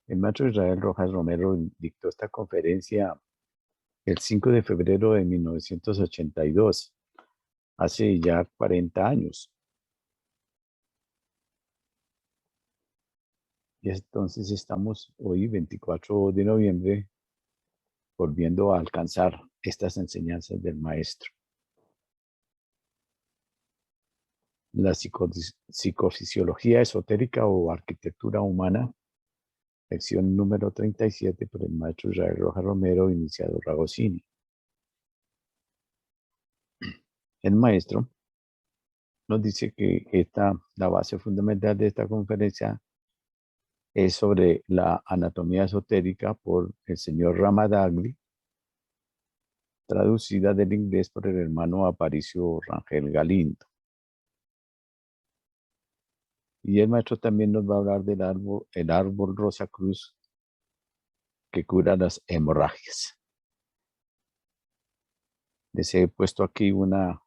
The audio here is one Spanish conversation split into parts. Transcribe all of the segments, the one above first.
El maestro Israel Rojas Romero dictó esta conferencia el 5 de febrero de 1982, hace ya 40 años. Y entonces estamos hoy, 24 de noviembre, volviendo a alcanzar estas enseñanzas del maestro. La psicofisiología esotérica o arquitectura humana, lección número 37 por el maestro Israel Rojas Romero, iniciado Ragosini. El maestro nos dice que la base fundamental de esta conferencia es sobre la anatomía esotérica por el señor Ramadagli, traducida del inglés por el hermano Aparicio Rangel Galindo. Y el maestro también nos va a hablar del árbol, el árbol Rosa Cruz, que cura las hemorragias. Les he puesto aquí una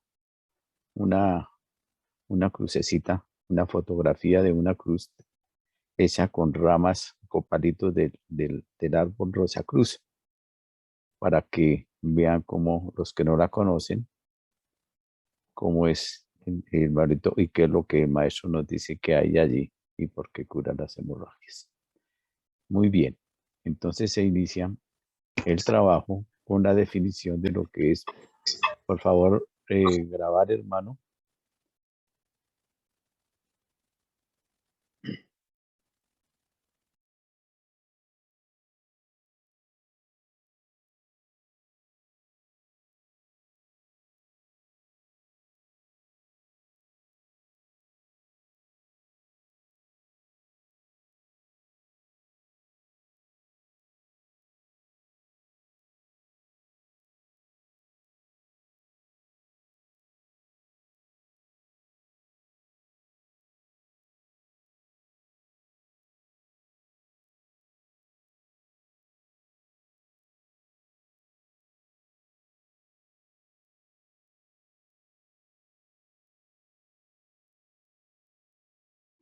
crucecita, una fotografía de una cruz hecha con ramas, con palitos del árbol Rosa Cruz, para que vean cómo los que no la conocen, cómo es el barrito y qué es lo que el maestro nos dice que hay allí y por qué cura las hemorragias. Muy bien, entonces se inicia el trabajo con la definición de lo que es. Por favor, grabar, hermano.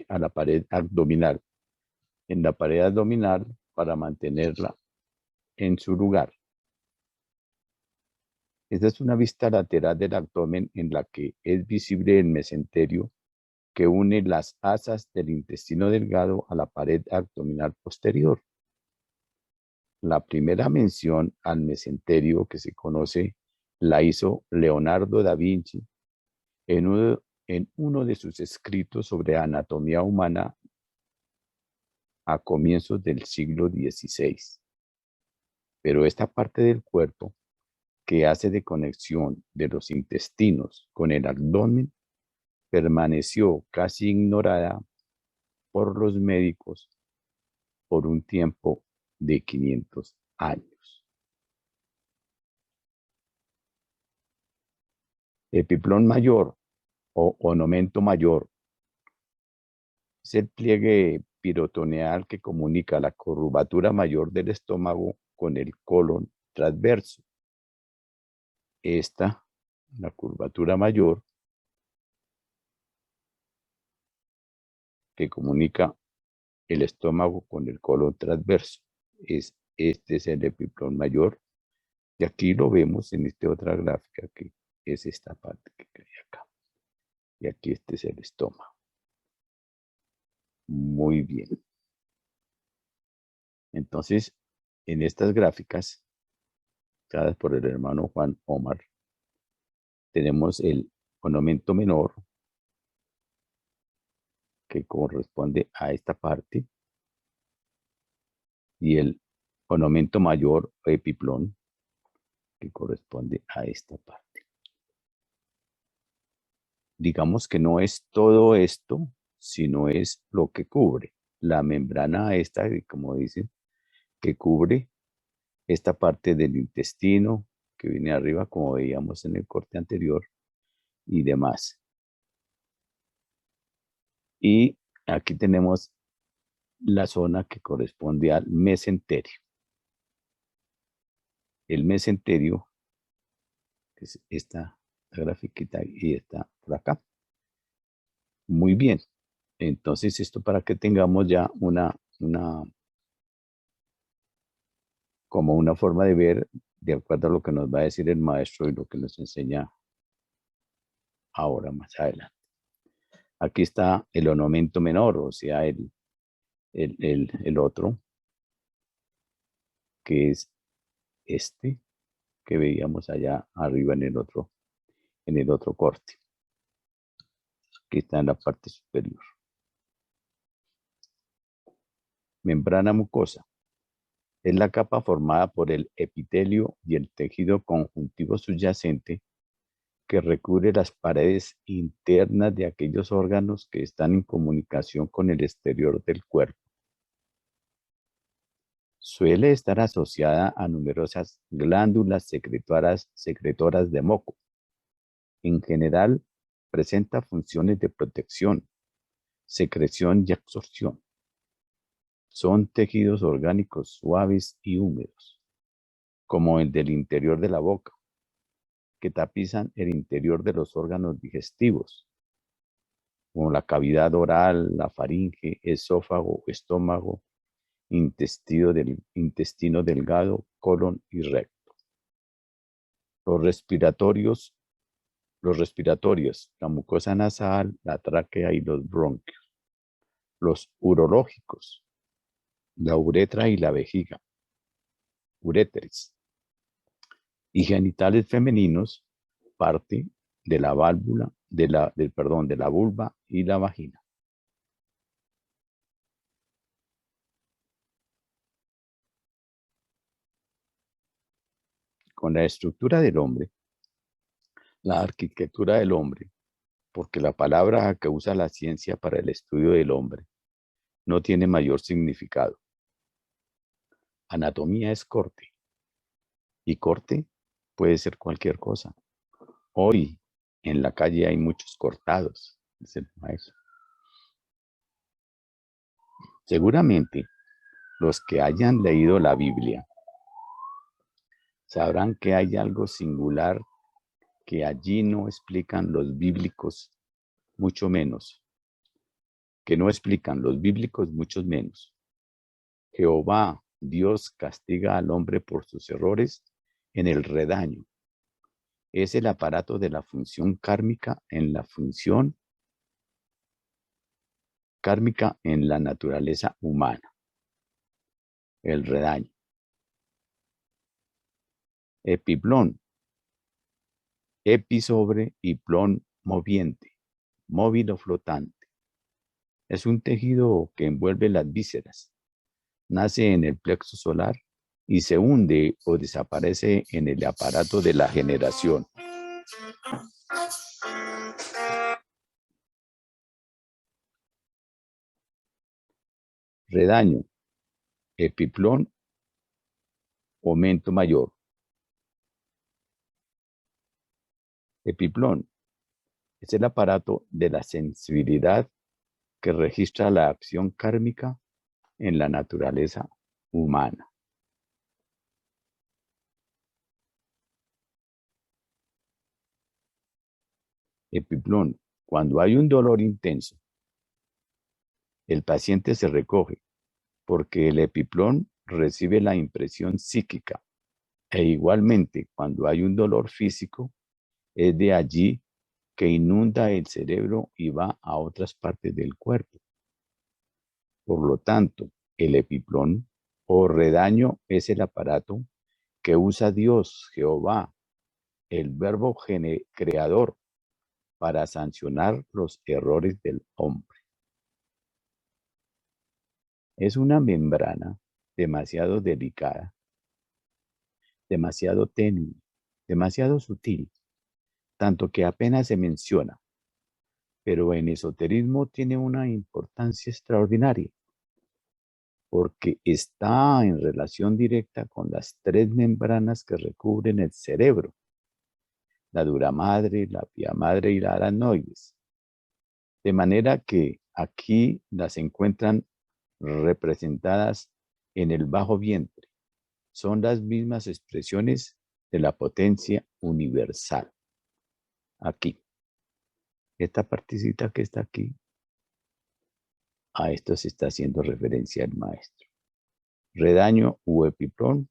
A la pared abdominal. En la pared abdominal para mantenerla en su lugar. Esta es una vista lateral del abdomen en la que es visible el mesenterio que une las asas del intestino delgado a la pared abdominal posterior. La primera mención al mesenterio que se conoce la hizo Leonardo da Vinci en uno de sus escritos sobre anatomía humana a comienzos del siglo XVI. Pero esta parte del cuerpo que hace de conexión de los intestinos con el abdomen permaneció casi ignorada por los médicos por un tiempo de 500 años. Epiplón mayor o onomento mayor es el pliegue peritoneal que comunica la curvatura mayor del estómago con el colon transverso. Esta, la curvatura mayor, que comunica el estómago con el colon transverso. Este es el epiplón mayor. Y aquí lo vemos en esta otra gráfica que es esta parte que hay acá. Y aquí este es el estómago. Muy bien. Entonces, en estas gráficas, dadas por el hermano Juan Omar, tenemos el onomento menor, que corresponde a esta parte, y el onomento mayor, epiplón, que corresponde a esta parte. Digamos que no es todo esto, sino es lo que cubre. La membrana esta, como dicen, que cubre esta parte del intestino que viene arriba, como veíamos en el corte anterior, y demás. Y aquí tenemos la zona que corresponde al mesenterio. El mesenterio, que es esta grafiquita y está por acá. Muy bien. Entonces, esto para que tengamos ya una como una forma de ver de acuerdo a lo que nos va a decir el maestro y lo que nos enseña ahora más adelante. Aquí está el ornamento menor, o sea, el otro, que es este, que veíamos allá arriba en el otro corte, que está en la parte superior. Membrana mucosa. Es la capa formada por el epitelio y el tejido conjuntivo subyacente que recubre las paredes internas de aquellos órganos que están en comunicación con el exterior del cuerpo. Suele estar asociada a numerosas glándulas secretoras de moco. En general, presenta funciones de protección, secreción y absorción. Son tejidos orgánicos suaves y húmedos, como el del interior de la boca, que tapizan el interior de los órganos digestivos, como la cavidad oral, la faringe, esófago, estómago, intestino delgado, colon y recto. Los respiratorios, la mucosa nasal, la tráquea y los bronquios. Los urológicos, la uretra y la vejiga, uréteres. Y genitales femeninos, parte de la válvula, de la vulva y la vagina. Con la estructura del hombre, la arquitectura del hombre, porque la palabra que usa la ciencia para el estudio del hombre no tiene mayor significado. Anatomía es corte, y corte puede ser cualquier cosa. Hoy en la calle hay muchos cortados, dice el maestro. Seguramente los que hayan leído la Biblia sabrán que hay algo singular que allí no explican los bíblicos, mucho menos. Que no explican los bíblicos, mucho menos. Jehová, Dios, castiga al hombre por sus errores en el redaño. Es el aparato de la función kármica en la función kármica en la naturaleza humana. El redaño. Epiplón. Epi sobre y plón moviente, móvil o flotante. Es un tejido que envuelve las vísceras. Nace en el plexo solar y se hunde o desaparece en el aparato de la generación. Redaño, epiplón o mento mayor. Epiplón es el aparato de la sensibilidad que registra la acción kármica en la naturaleza humana. Epiplón, cuando hay un dolor intenso, el paciente se recoge porque el epiplón recibe la impresión psíquica e igualmente cuando hay un dolor físico, es de allí que inunda el cerebro y va a otras partes del cuerpo. Por lo tanto, el epiplón o redaño es el aparato que usa Dios, Jehová, el verbo creador, para sancionar los errores del hombre. Es una membrana demasiado delicada, demasiado tenue, demasiado sutil, tanto que apenas se menciona, pero en esoterismo tiene una importancia extraordinaria, porque está en relación directa con las tres membranas que recubren el cerebro, la dura madre, la pia madre y la aracnoides. De manera que aquí las encuentran representadas en el bajo vientre. Son las mismas expresiones de la potencia universal. Aquí. Esta partecita que está aquí, a esto se está haciendo referencia el maestro. Redaño u epiplón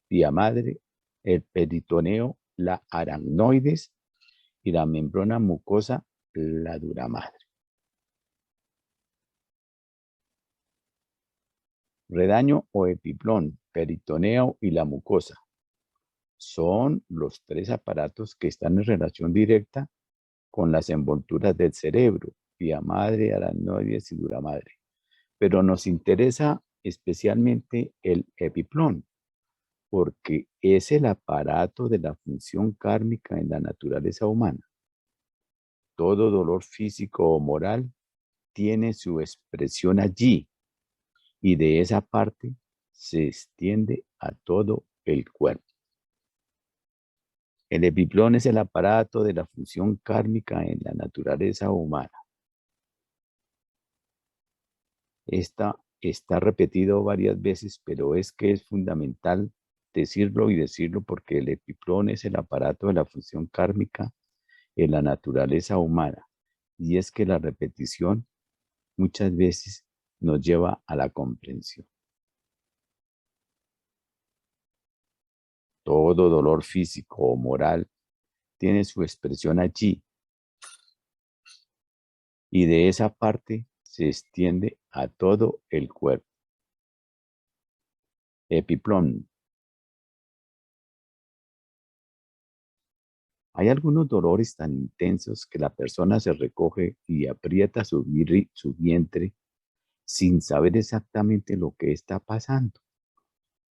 vía madre, el peritoneo, la aracnoides y la membrana mucosa, la dura madre. Redaño o epiplón, peritoneo y la mucosa son los tres aparatos que están en relación directa con las envolturas del cerebro, vía madre, aracnoides y dura madre. Pero nos interesa especialmente el epiplón, porque es el aparato de la función kármica en la naturaleza humana. Todo dolor físico o moral tiene su expresión allí y de esa parte se extiende a todo el cuerpo. El epiplón es el aparato de la función kármica en la naturaleza humana. Esta está repetido varias veces, pero es que es fundamental decirlo y decirlo porque el epiplón es el aparato de la función kármica en la naturaleza humana. Y es que la repetición muchas veces nos lleva a la comprensión. Todo dolor físico o moral tiene su expresión allí y de esa parte se extiende a todo el cuerpo. Epiplón. Hay algunos dolores tan intensos que la persona se recoge y aprieta su vientre sin saber exactamente lo que está pasando.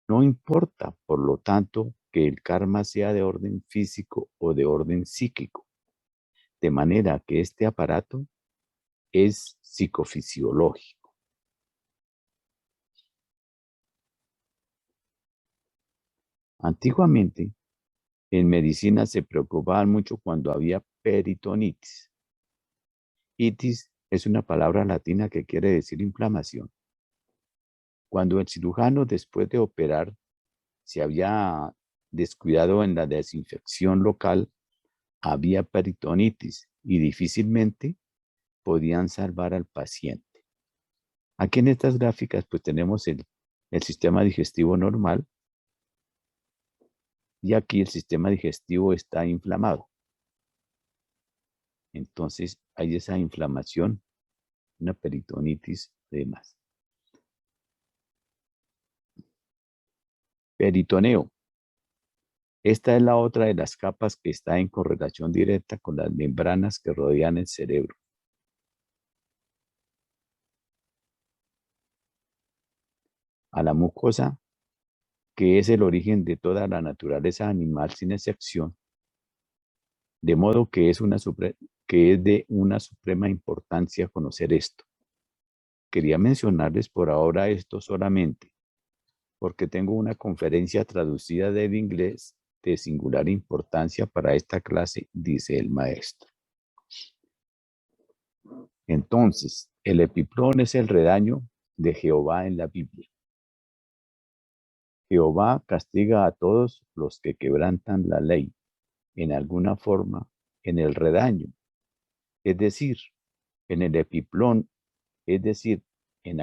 No importa, por lo tanto, que el karma sea de orden físico o de orden psíquico, de manera que este aparato es psicofisiológico. Antiguamente, en medicina se preocupaban mucho cuando había peritonitis. Itis es una palabra latina que quiere decir inflamación. Cuando el cirujano, después de operar, se había descuidado en la desinfección local, había peritonitis y difícilmente podían salvar al paciente. Aquí en estas gráficas pues tenemos el sistema digestivo normal y aquí el sistema digestivo está inflamado. Entonces hay esa inflamación, una peritonitis y demás. Peritoneo. Esta es la otra de las capas que está en correlación directa con las membranas que rodean el cerebro. A la mucosa, que es el origen de toda la naturaleza animal sin excepción, de modo que es de una suprema importancia conocer esto. Quería mencionarles por ahora esto solamente, porque tengo una conferencia traducida del inglés de singular importancia para esta clase, dice el maestro. Entonces, el epiplón es el redaño de Jehová en la Biblia. Jehová castiga a todos los que quebrantan la ley en alguna forma en el redaño, es decir, en el epiplón, es decir, en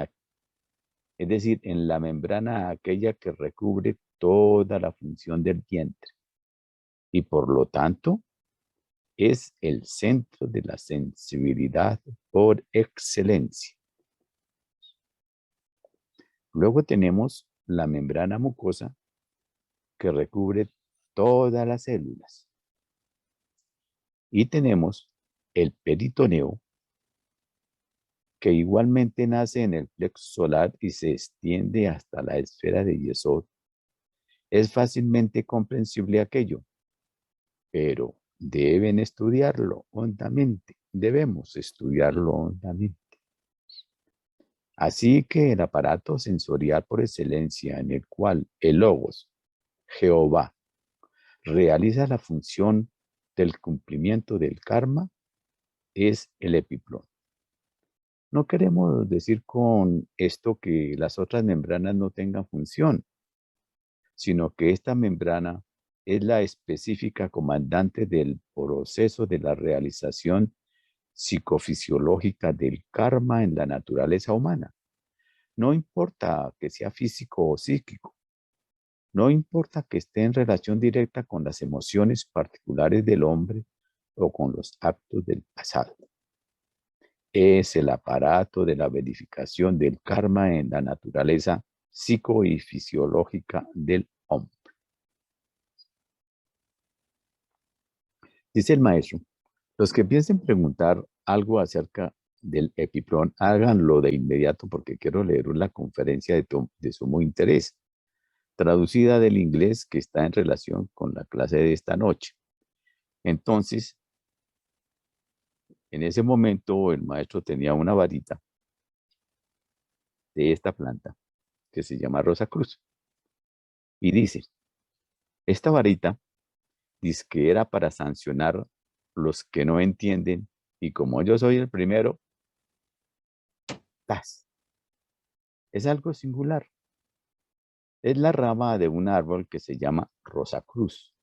la membrana aquella que recubre toda la función del vientre y por lo tanto es el centro de la sensibilidad por excelencia. Luego tenemos la membrana mucosa que recubre todas las células. Y tenemos el peritoneo que igualmente nace en el plexo solar y se extiende hasta la esfera de Yesod. Es fácilmente comprensible aquello, pero deben estudiarlo hondamente. Debemos estudiarlo hondamente. Así que el aparato sensorial por excelencia en el cual el Logos, Jehová, realiza la función del cumplimiento del karma es el epiplón. No queremos decir con esto que las otras membranas no tengan función, sino que esta membrana es la específica comandante del proceso de la realización psicofisiológica del karma en la naturaleza humana. No importa que sea físico o psíquico, No importa que esté en relación directa con las emociones particulares del hombre o con los actos del pasado. Es el aparato de la verificación del karma en la naturaleza psico y fisiológica del hombre. Dice el maestro, los que piensen preguntar algo acerca del epiprón, háganlo de inmediato porque quiero leer una conferencia de sumo interés, traducida del inglés que está en relación con la clase de esta noche. Entonces, en ese momento el maestro tenía una varita de esta planta que se llama Rosa Cruz. Y dice, esta varita dice que era para sancionar los que no entienden y como yo soy el primero, ¡tas! Es algo singular. Es la rama de un árbol que se llama Rosa Cruz.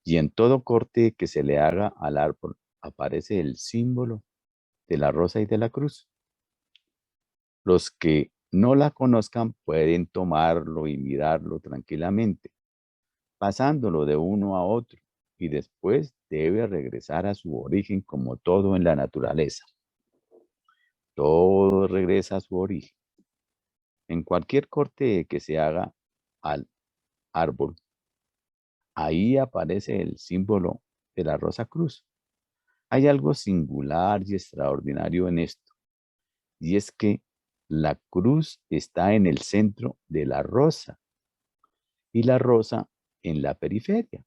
Y en todo corte que se le haga al árbol aparece el símbolo de la rosa y de la cruz. Los que no la conozcan pueden tomarlo y mirarlo tranquilamente, pasándolo de uno a otro, y después debe regresar a su origen como todo en la naturaleza. Todo regresa a su origen. En cualquier corte que se haga al árbol, ahí aparece el símbolo de la rosa cruz. Hay algo singular y extraordinario en esto, y es que la cruz está en el centro de la rosa y la rosa en la periferia,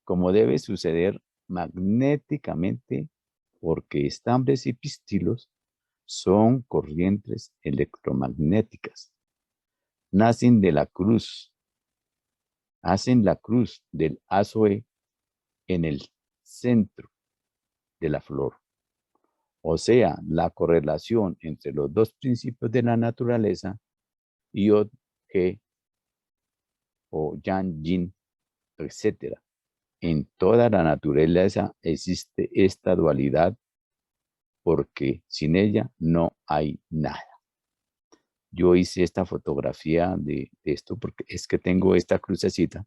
como debe suceder magnéticamente porque estambres y pistilos son corrientes electromagnéticas. Nacen de la cruz, hacen la cruz del ázoe en el centro de la flor. O sea, la correlación entre los dos principios de la naturaleza, Yod, He o Yang, Yin, etc. En toda la naturaleza existe esta dualidad porque sin ella no hay nada. Yo hice esta fotografía de esto porque es que tengo esta crucecita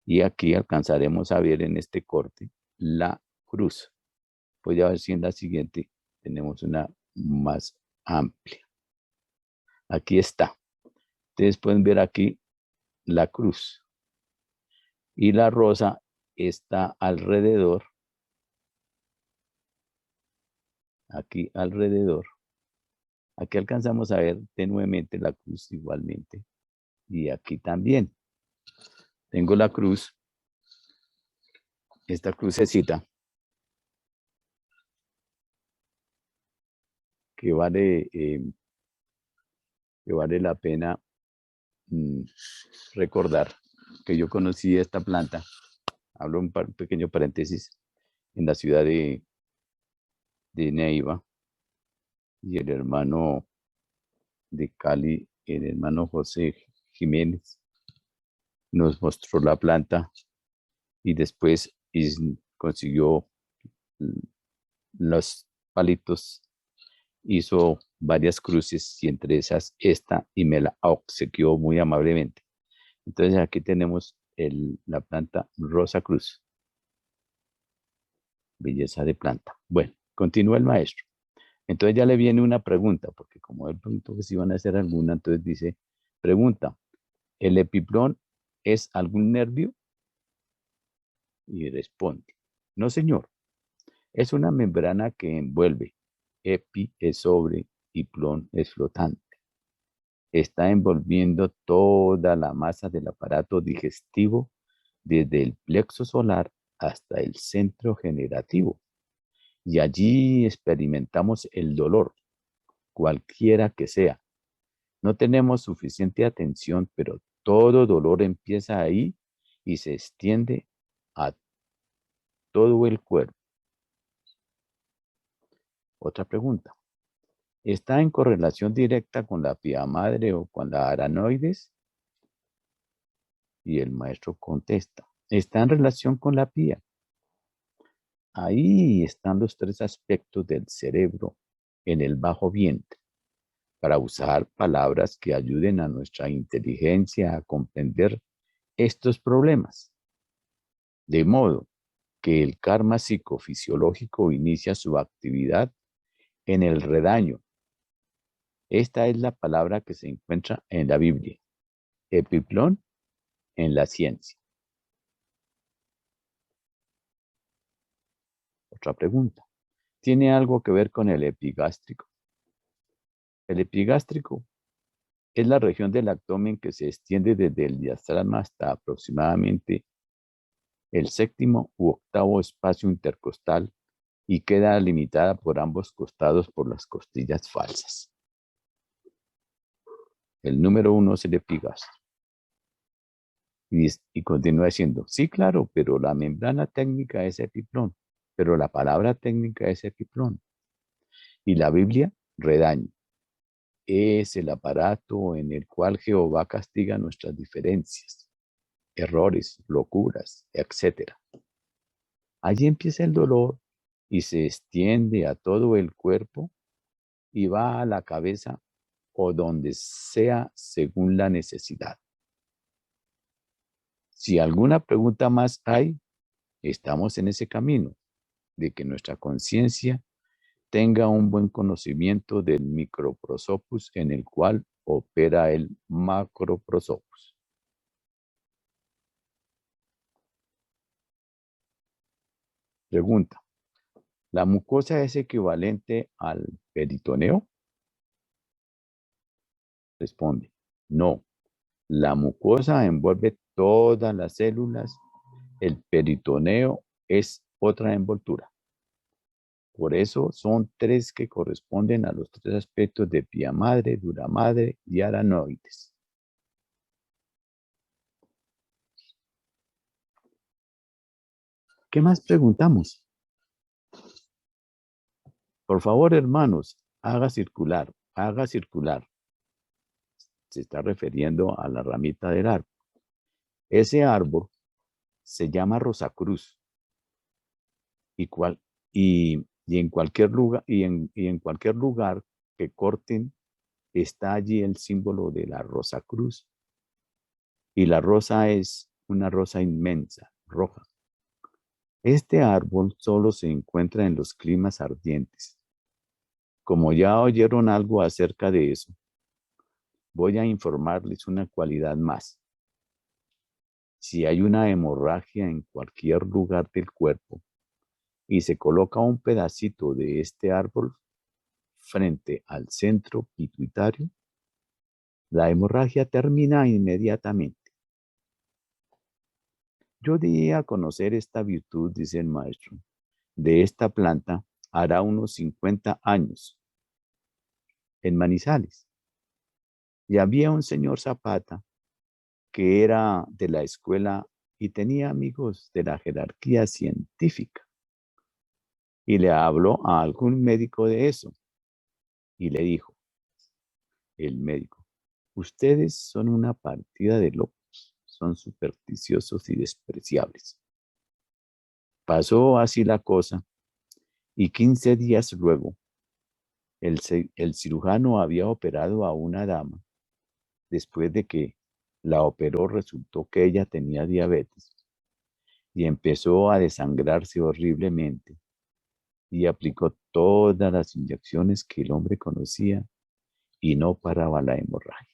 y aquí alcanzaremos a ver en este corte la cruz. Voy a ver si en la siguiente tenemos una más amplia. Aquí está. Ustedes pueden ver aquí la cruz y la rosa está alrededor, aquí alrededor. Aquí alcanzamos a ver tenuemente la cruz igualmente y aquí también. Tengo la cruz, esta crucecita que vale la pena recordar que yo conocí esta planta, hablo un pequeño paréntesis, en la ciudad de Neiva, y el hermano de Cali, el hermano José Jiménez, nos mostró la planta y después consiguió los palitos, hizo varias cruces y entre esas esta y me la obsequió muy amablemente. Entonces aquí tenemos la planta Rosa Cruz. Belleza de planta. Bueno, continúa el maestro. Entonces ya le viene una pregunta, porque como él preguntó que si iban a hacer alguna, entonces dice, pregunta, ¿el epiprón es algún nervio? Y responde, no señor, es una membrana que envuelve, epi es sobre y plón es flotante. Está envolviendo toda la masa del aparato digestivo desde el plexo solar hasta el centro generativo. Y allí experimentamos el dolor, cualquiera que sea. No tenemos suficiente atención, pero todo dolor empieza ahí y se extiende a todo el cuerpo. Otra pregunta. ¿Está en correlación directa con la pía madre o con la aranoides? Y el maestro contesta, está en relación con la pía. Ahí están los tres aspectos del cerebro en el bajo vientre. para usar palabras que ayuden a nuestra inteligencia a comprender estos problemas. De modo que el karma psicofisiológico inicia su actividad en el redaño. Esta es la palabra que se encuentra en la Biblia. Epiplón en la ciencia. Otra pregunta. ¿Tiene algo que ver con el epigástrico? El epigástrico es la región del abdomen que se extiende desde el diafragma hasta aproximadamente el séptimo u octavo espacio intercostal y queda limitada por ambos costados por las costillas falsas. El número 1 es el epigastrio. Y continúa diciendo, sí, claro, pero la membrana técnica es epiplón, pero la palabra técnica es epiplón. Y la Biblia, redaño. Es el aparato en el cual Jehová castiga nuestras diferencias, errores, locuras, etc. Allí empieza el dolor y se extiende a todo el cuerpo y va a la cabeza o donde sea según la necesidad. Si alguna pregunta más hay, estamos en ese camino de que nuestra conciencia tenga un buen conocimiento del microprosopus en el cual opera el macroprosopus. Pregunta. ¿La mucosa es equivalente al peritoneo? Responde. No. La mucosa envuelve todas las células. El peritoneo es otra envoltura. Por eso son tres que corresponden a los tres aspectos de pía madre, dura madre y aranoides. ¿Qué más preguntamos? Por favor, hermanos, haga circular, haga circular. Se está refiriendo a la ramita del árbol. Ese árbol se llama Rosacruz y en cualquier lugar en cualquier lugar que corten está allí el símbolo de la Rosacruz. Y la rosa es una rosa inmensa, roja. Este árbol solo se encuentra en los climas ardientes. Como ya oyeron algo acerca de eso, voy a informarles una cualidad más. Si hay una hemorragia en cualquier lugar del cuerpo y se coloca un pedacito de este árbol frente al centro pituitario, la hemorragia termina inmediatamente. Yo di a conocer esta virtud, dice el maestro, de esta planta hará unos 50 años en Manizales. Y había un señor Zapata que era de la escuela y tenía amigos de la jerarquía científica. Y le habló a algún médico de eso. Y le dijo, el médico, ustedes son una partida de locos, son supersticiosos y despreciables. Pasó así la cosa y 15 días luego el cirujano había operado a una dama. Después de que la operó resultó que ella tenía diabetes y empezó a desangrarse horriblemente y aplicó todas las inyecciones que el hombre conocía y no paraba la hemorragia.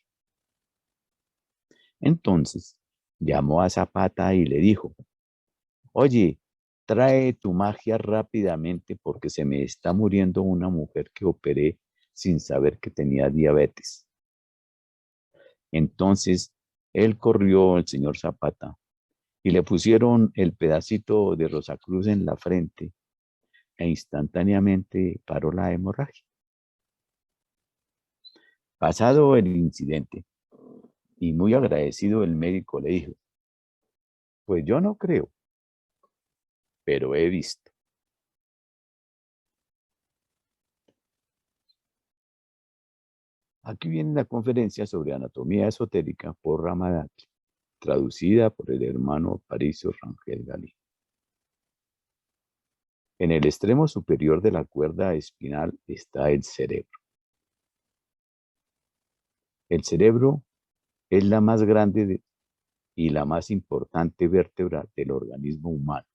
Entonces llamó a Zapata y le dijo, oye, trae tu magia rápidamente porque se me está muriendo una mujer que operé sin saber que tenía diabetes. Entonces él corrió, el señor Zapata, y le pusieron el pedacito de Rosacruz en la frente e instantáneamente paró la hemorragia. Pasado el incidente, y muy agradecido, el médico le dijo, pues yo no creo, pero he visto. Aquí viene la conferencia sobre anatomía esotérica por Ramadaki, traducida por el hermano Aparicio Rangel Galí. En el extremo superior de la cuerda espinal está el cerebro. El cerebro es la más grande y la más importante vértebra del organismo humano.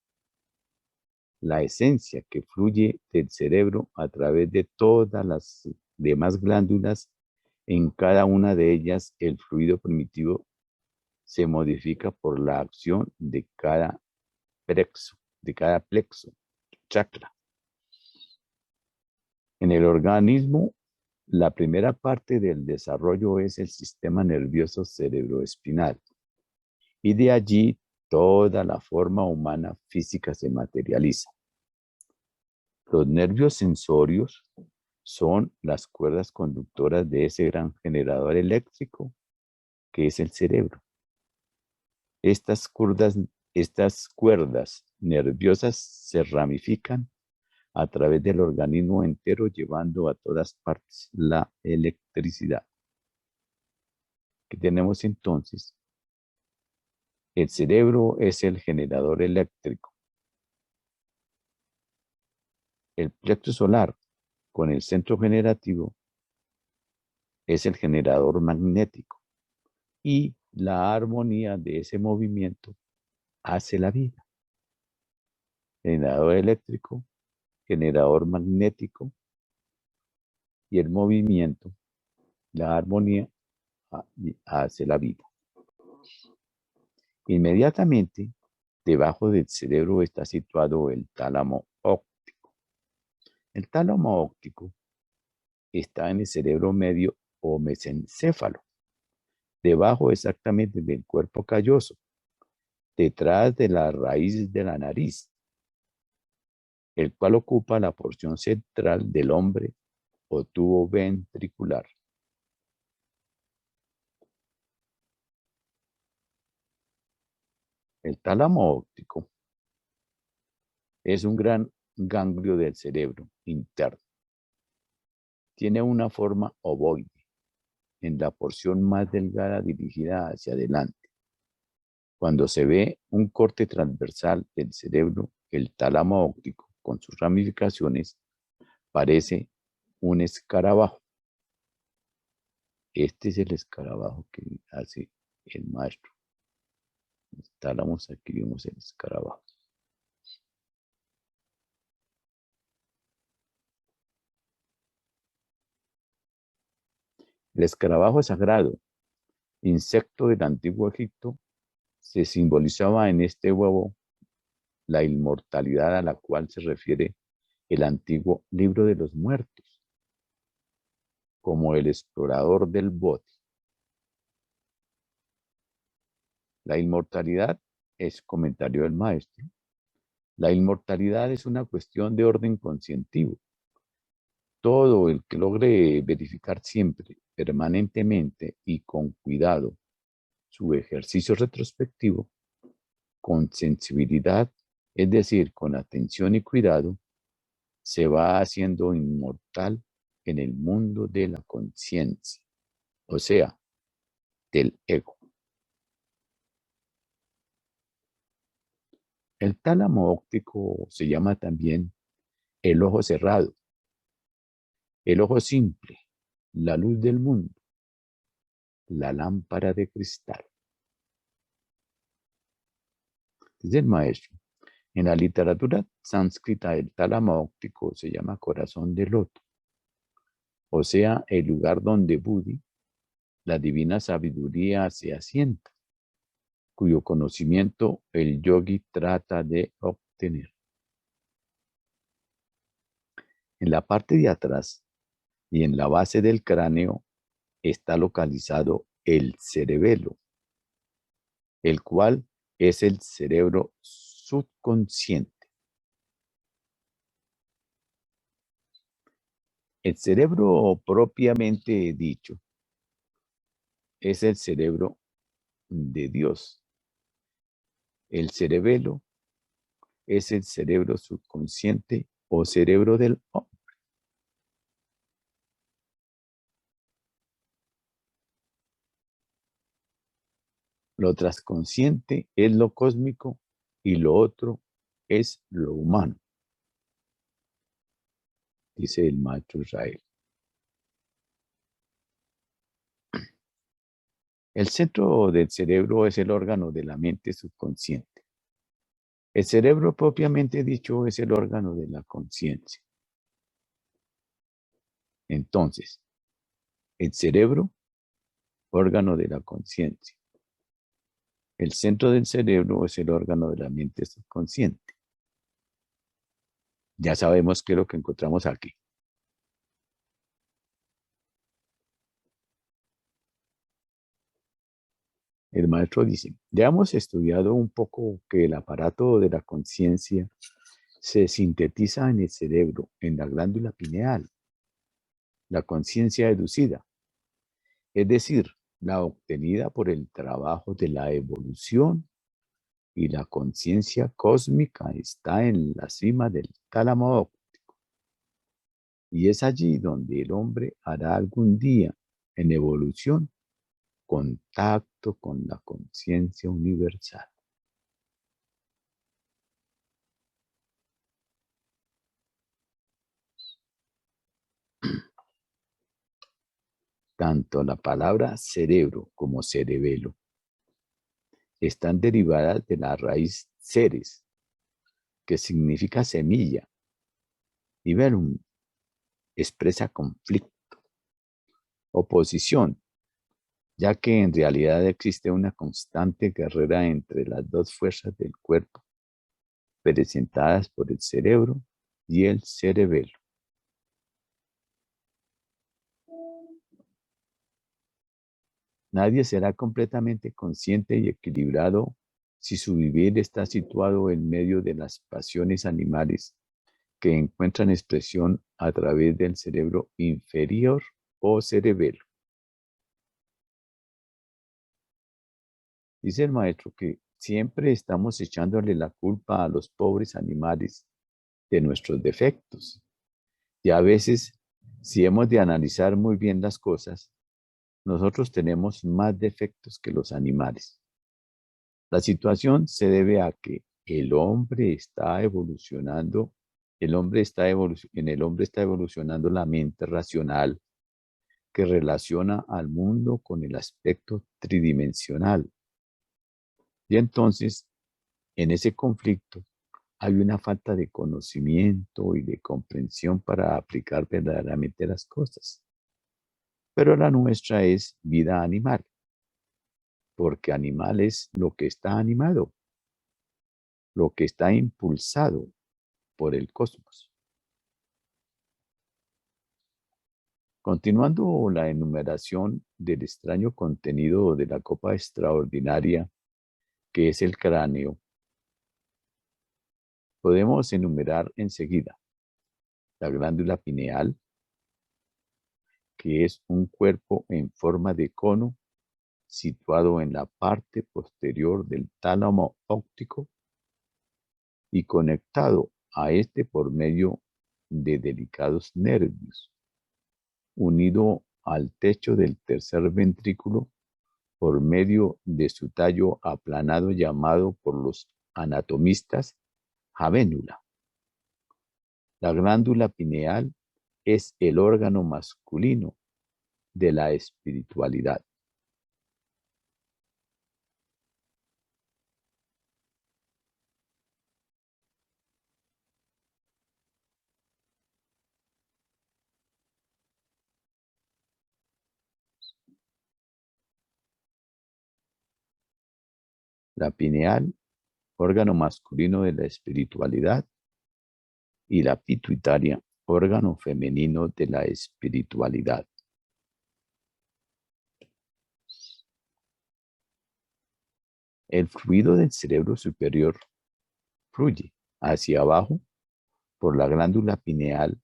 La esencia que fluye del cerebro a través de todas las demás glándulas, en cada una de ellas el fluido primitivo se modifica por la acción de cada plexo, chakra. En el organismo, la primera parte del desarrollo es el sistema nervioso cerebroespinal, y de allí toda la forma humana física se materializa. Los nervios sensorios son las cuerdas conductoras de ese gran generador eléctrico que es el cerebro. Estas cuerdas nerviosas se ramifican a través del organismo entero, llevando a todas partes la electricidad. ¿Qué tenemos entonces? El cerebro es el generador eléctrico. El plexo solar, con el centro generativo, es el generador magnético. Y la armonía de ese movimiento hace la vida. Generador eléctrico, generador magnético y el movimiento, la armonía, hace la vida. Inmediatamente debajo del cerebro está situado el tálamo óptico. El tálamo óptico está en el cerebro medio o mesencéfalo, debajo exactamente del cuerpo calloso, detrás de la raíz de la nariz, el cual ocupa la porción central del hombre o tubo ventricular. El tálamo óptico es un gran ganglio del cerebro interno. Tiene una forma ovoide en la porción más delgada dirigida hacia adelante. Cuando se ve un corte transversal del cerebro, el tálamo óptico con sus ramificaciones parece un escarabajo. Este es el escarabajo que hace el maestro. Tálamos, aquí vemos el escarabajo. El escarabajo sagrado, insecto del antiguo Egipto, se simbolizaba en este huevo la inmortalidad a la cual se refiere el antiguo libro de los muertos, como el explorador del bote. La inmortalidad es comentario del maestro. La inmortalidad es una cuestión de orden conscientivo. Todo el que logre verificar siempre, permanentemente y con cuidado su ejercicio retrospectivo, con sensibilidad, es decir, con atención y cuidado, se va haciendo inmortal en el mundo de la conciencia, o sea, del ego. El tálamo óptico se llama también el ojo cerrado, el ojo simple, la luz del mundo, la lámpara de cristal. Dice el maestro, en la literatura sánscrita el tálamo óptico se llama corazón de loto, o sea, el lugar donde Buddhi, la divina sabiduría, se asienta, cuyo conocimiento el yogi trata de obtener. En la parte de atrás y en la base del cráneo está localizado el cerebelo, el cual es el cerebro subconsciente. El cerebro propiamente dicho es el cerebro de Dios. El cerebelo es el cerebro subconsciente o cerebro del hombre. Lo transconsciente es lo cósmico y lo otro es lo humano, dice el maestro Israel. El centro del cerebro es el órgano de la mente subconsciente. El cerebro propiamente dicho es el órgano de la conciencia. Entonces, el cerebro, órgano de la conciencia. El centro del cerebro es el órgano de la mente subconsciente. Ya sabemos qué es lo que encontramos aquí. El maestro dice, ya hemos estudiado un poco que el aparato de la conciencia se sintetiza en el cerebro, en la glándula pineal, la conciencia deducida, es decir, la obtenida por el trabajo de la evolución, y la conciencia cósmica está en la cima del tálamo óptico. Y es allí donde el hombre hará algún día, en evolución, contacto con la conciencia universal. Tanto la palabra cerebro como cerebelo están derivadas de la raíz ceres, que significa semilla, y verum expresa conflicto, oposición, ya que en realidad existe una constante guerrera entre las dos fuerzas del cuerpo, presentadas por el cerebro y el cerebelo. Nadie será completamente consciente y equilibrado si su vivir está situado en medio de las pasiones animales que encuentran expresión a través del cerebro inferior o cerebelo. Dice el maestro que siempre estamos echándole la culpa a los pobres animales de nuestros defectos. Y a veces, si hemos de analizar muy bien las cosas, nosotros tenemos más defectos que los animales. La situación se debe a que el hombre está evolucionando, en el hombre está evolucionando la mente racional que relaciona al mundo con el aspecto tridimensional. Y entonces, en ese conflicto, hay una falta de conocimiento y de comprensión para aplicar verdaderamente las cosas. Pero la nuestra es vida animal, porque animal es lo que está animado, lo que está impulsado por el cosmos. Continuando la enumeración del extraño contenido de la copa extraordinaria que es el cráneo, podemos enumerar enseguida la glándula pineal, que es un cuerpo en forma de cono situado en la parte posterior del tálamo óptico y conectado a este por medio de delicados nervios, unido al techo del tercer ventrículo por medio de su tallo aplanado llamado por los anatomistas javénula. La glándula pineal es el órgano masculino de la espiritualidad. La pineal, órgano masculino de la espiritualidad, y la pituitaria, órgano femenino de la espiritualidad. El fluido del cerebro superior fluye hacia abajo por la glándula pineal,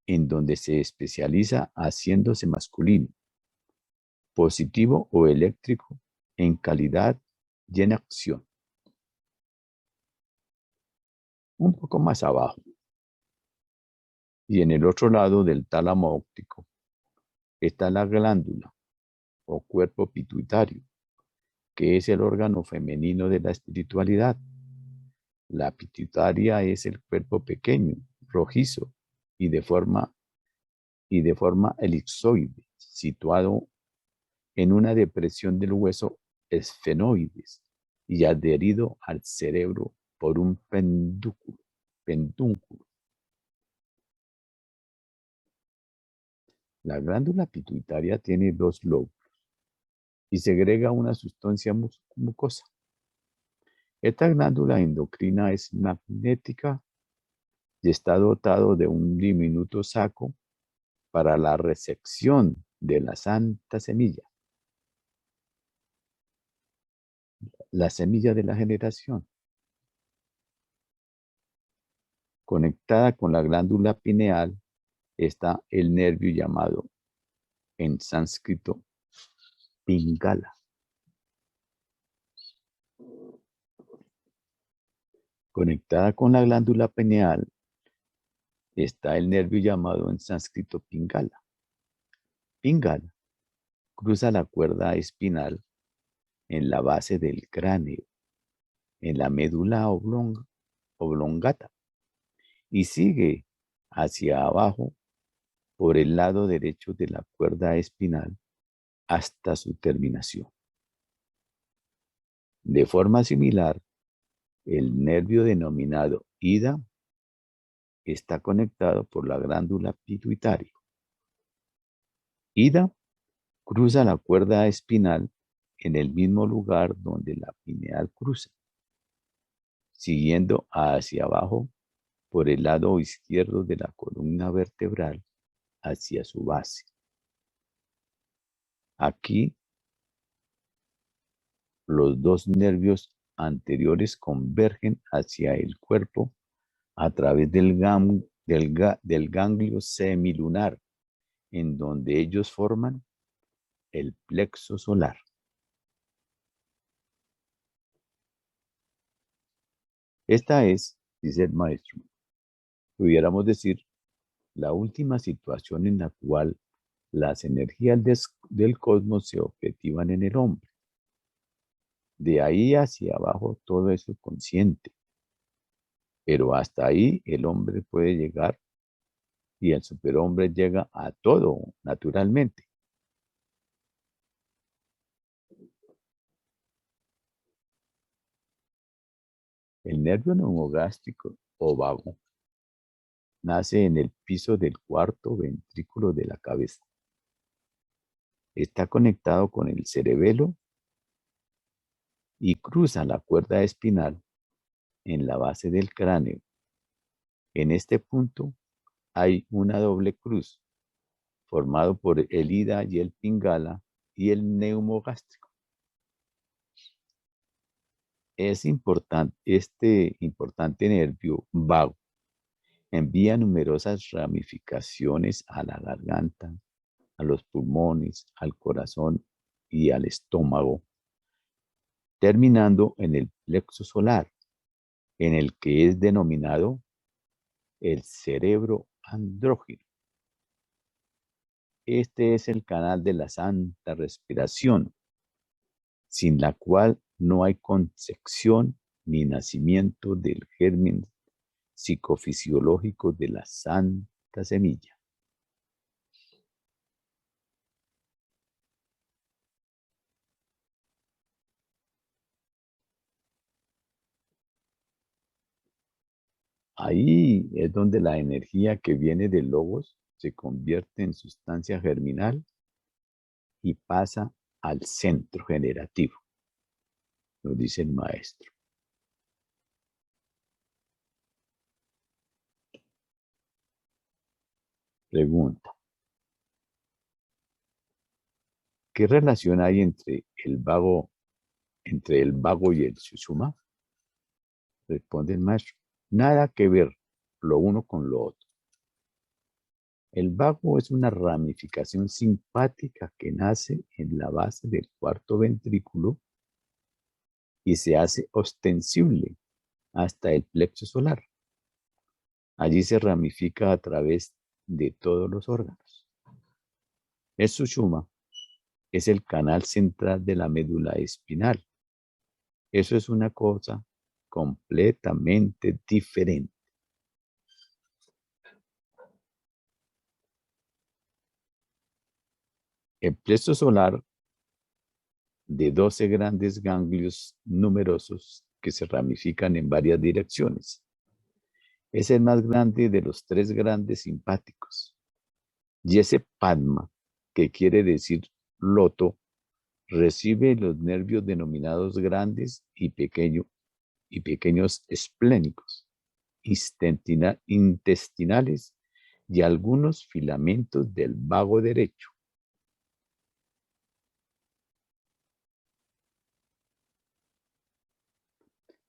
en donde se especializa haciéndose masculino, positivo o eléctrico en calidad y en acción. Un poco más abajo, y en el otro lado del tálamo óptico, está la glándula o cuerpo pituitario, que es el órgano femenino de la espiritualidad. La pituitaria es el cuerpo pequeño, rojizo y de forma elipsoide, situado en una depresión del hueso esfenoides y adherido al cerebro por un pedúnculo. La glándula pituitaria tiene dos lóbulos y segrega una sustancia mucosa. Esta glándula endocrina es magnética y está dotado de un diminuto saco para la recepción de la santa semilla, la semilla de la generación. Conectada con la glándula pineal está el nervio llamado en sánscrito Pingala. Conectada con la glándula pineal está el nervio llamado en sánscrito Pingala. Pingala cruza la cuerda espinal en la base del cráneo, en la médula oblongata, y sigue hacia abajo por el lado derecho de la cuerda espinal hasta su terminación. De forma similar, el nervio denominado ida está conectado por la glándula pituitaria. Ida cruza la cuerda espinal en el mismo lugar donde la pineal cruza, siguiendo hacia abajo por el lado izquierdo de la columna vertebral hacia su base. Aquí, los dos nervios anteriores convergen hacia el cuerpo a través del ganglio semilunar, en donde ellos forman el plexo solar. Esta es, dice el maestro, pudiéramos decir, la última situación en la cual las energías del cosmos se objetivan en el hombre. De ahí hacia abajo todo eso es consciente, pero hasta ahí el hombre puede llegar y el superhombre llega a todo naturalmente. El nervio neumogástrico o vago nace en el piso del cuarto ventrículo de la cabeza. Está conectado con el cerebelo y cruza la cuerda espinal en la base del cráneo. En este punto hay una doble cruz formado por el ida y el pingala y el neumogástrico. Este importante nervio vago envía numerosas ramificaciones a la garganta, a los pulmones, al corazón y al estómago, terminando en el plexo solar, en el que es denominado el cerebro andrógeno. Este es el canal de la santa respiración, sin la cual no hay concepción ni nacimiento del germen psicofisiológico de la santa semilla. Ahí es donde la energía que viene del logos se convierte en sustancia germinal y pasa al centro generativo, lo dice el maestro. Pregunta: ¿qué relación hay entre el vago y el sushumna? Responde el maestro: nada que ver lo uno con lo otro. El vago es una ramificación simpática que nace en la base del cuarto ventrículo y se hace ostensible hasta el plexo solar. Allí se ramifica a través de todos los órganos. El sushumna es el canal central de la médula espinal. Eso es una cosa completamente diferente. El plexo solar de 12 grandes ganglios numerosos que se ramifican en varias direcciones. Es el más grande de los 3 grandes simpáticos. Y ese padma, que quiere decir loto, recibe los nervios denominados grandes y pequeños esplénicos, intestinales y algunos filamentos del vago derecho.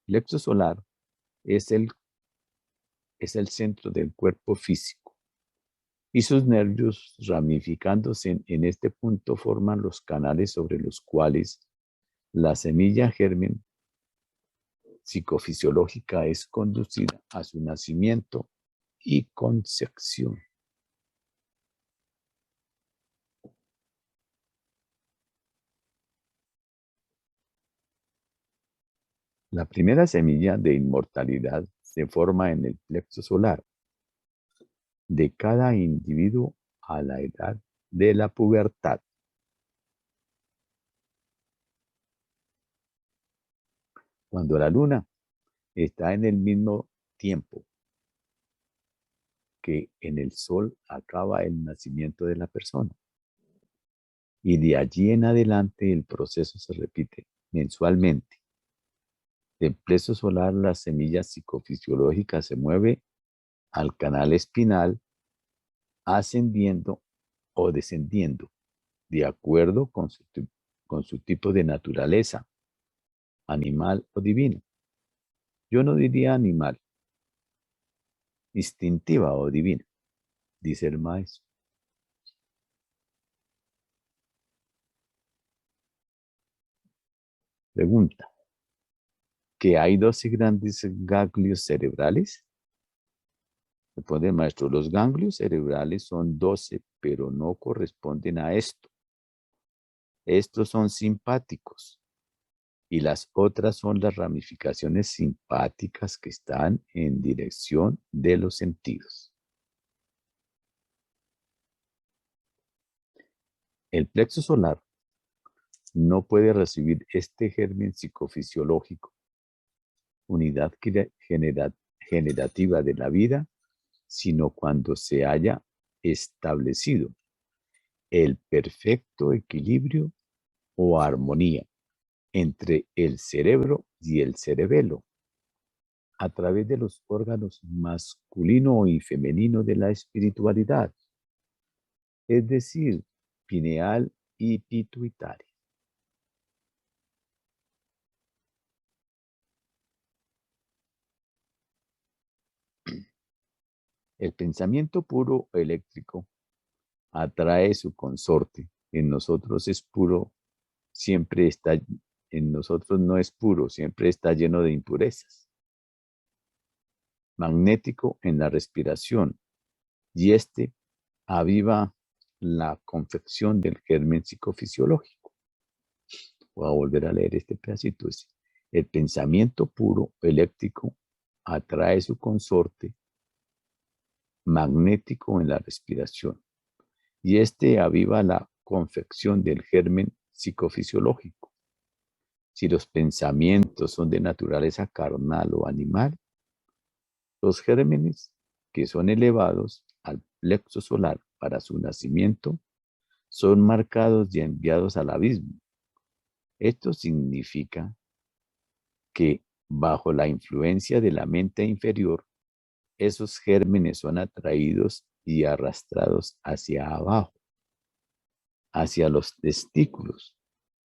El plexo solar es el centro del cuerpo físico y sus nervios ramificándose en este punto forman los canales sobre los cuales la semilla germen psicofisiológica es conducida a su nacimiento y concepción. La primera semilla de inmortalidad se forma en el plexo solar de cada individuo a la edad de la pubertad. Cuando la luna está en el mismo tiempo que en el sol, acaba el nacimiento de la persona. Y de allí en adelante el proceso se repite mensualmente. Del plexo solar, la semilla psicofisiológica se mueve al canal espinal, ascendiendo o descendiendo, de acuerdo con su tipo de naturaleza, animal o divino. Yo no diría animal, instintiva o divina, dice el maestro. Pregunta, ¿que hay 12 grandes ganglios cerebrales? Responde el maestro, los ganglios cerebrales son 12, pero no corresponden a esto. Estos son simpáticos y las otras son las ramificaciones simpáticas que están en dirección de los sentidos. El plexo solar no puede recibir este germen psicofisiológico, unidad generativa de la vida, sino cuando se haya establecido el perfecto equilibrio o armonía entre el cerebro y el cerebelo, a través de los órganos masculino y femenino de la espiritualidad, es decir, pineal y pituitaria. El pensamiento puro eléctrico atrae su consorte. En nosotros es puro, siempre está, en nosotros no es puro, siempre está lleno de impurezas. Magnético en la respiración, y este aviva la confección del germen psicofisiológico. Voy a volver a leer este pedacito. El pensamiento puro eléctrico atrae su consorte magnético en la respiración, y este aviva la confección del germen psicofisiológico. Si los pensamientos son de naturaleza carnal o animal, los gérmenes que son elevados al plexo solar para su nacimiento son marcados y enviados al abismo. Esto significa que bajo la influencia de la mente inferior, esos gérmenes son atraídos y arrastrados hacia abajo, hacia los testículos,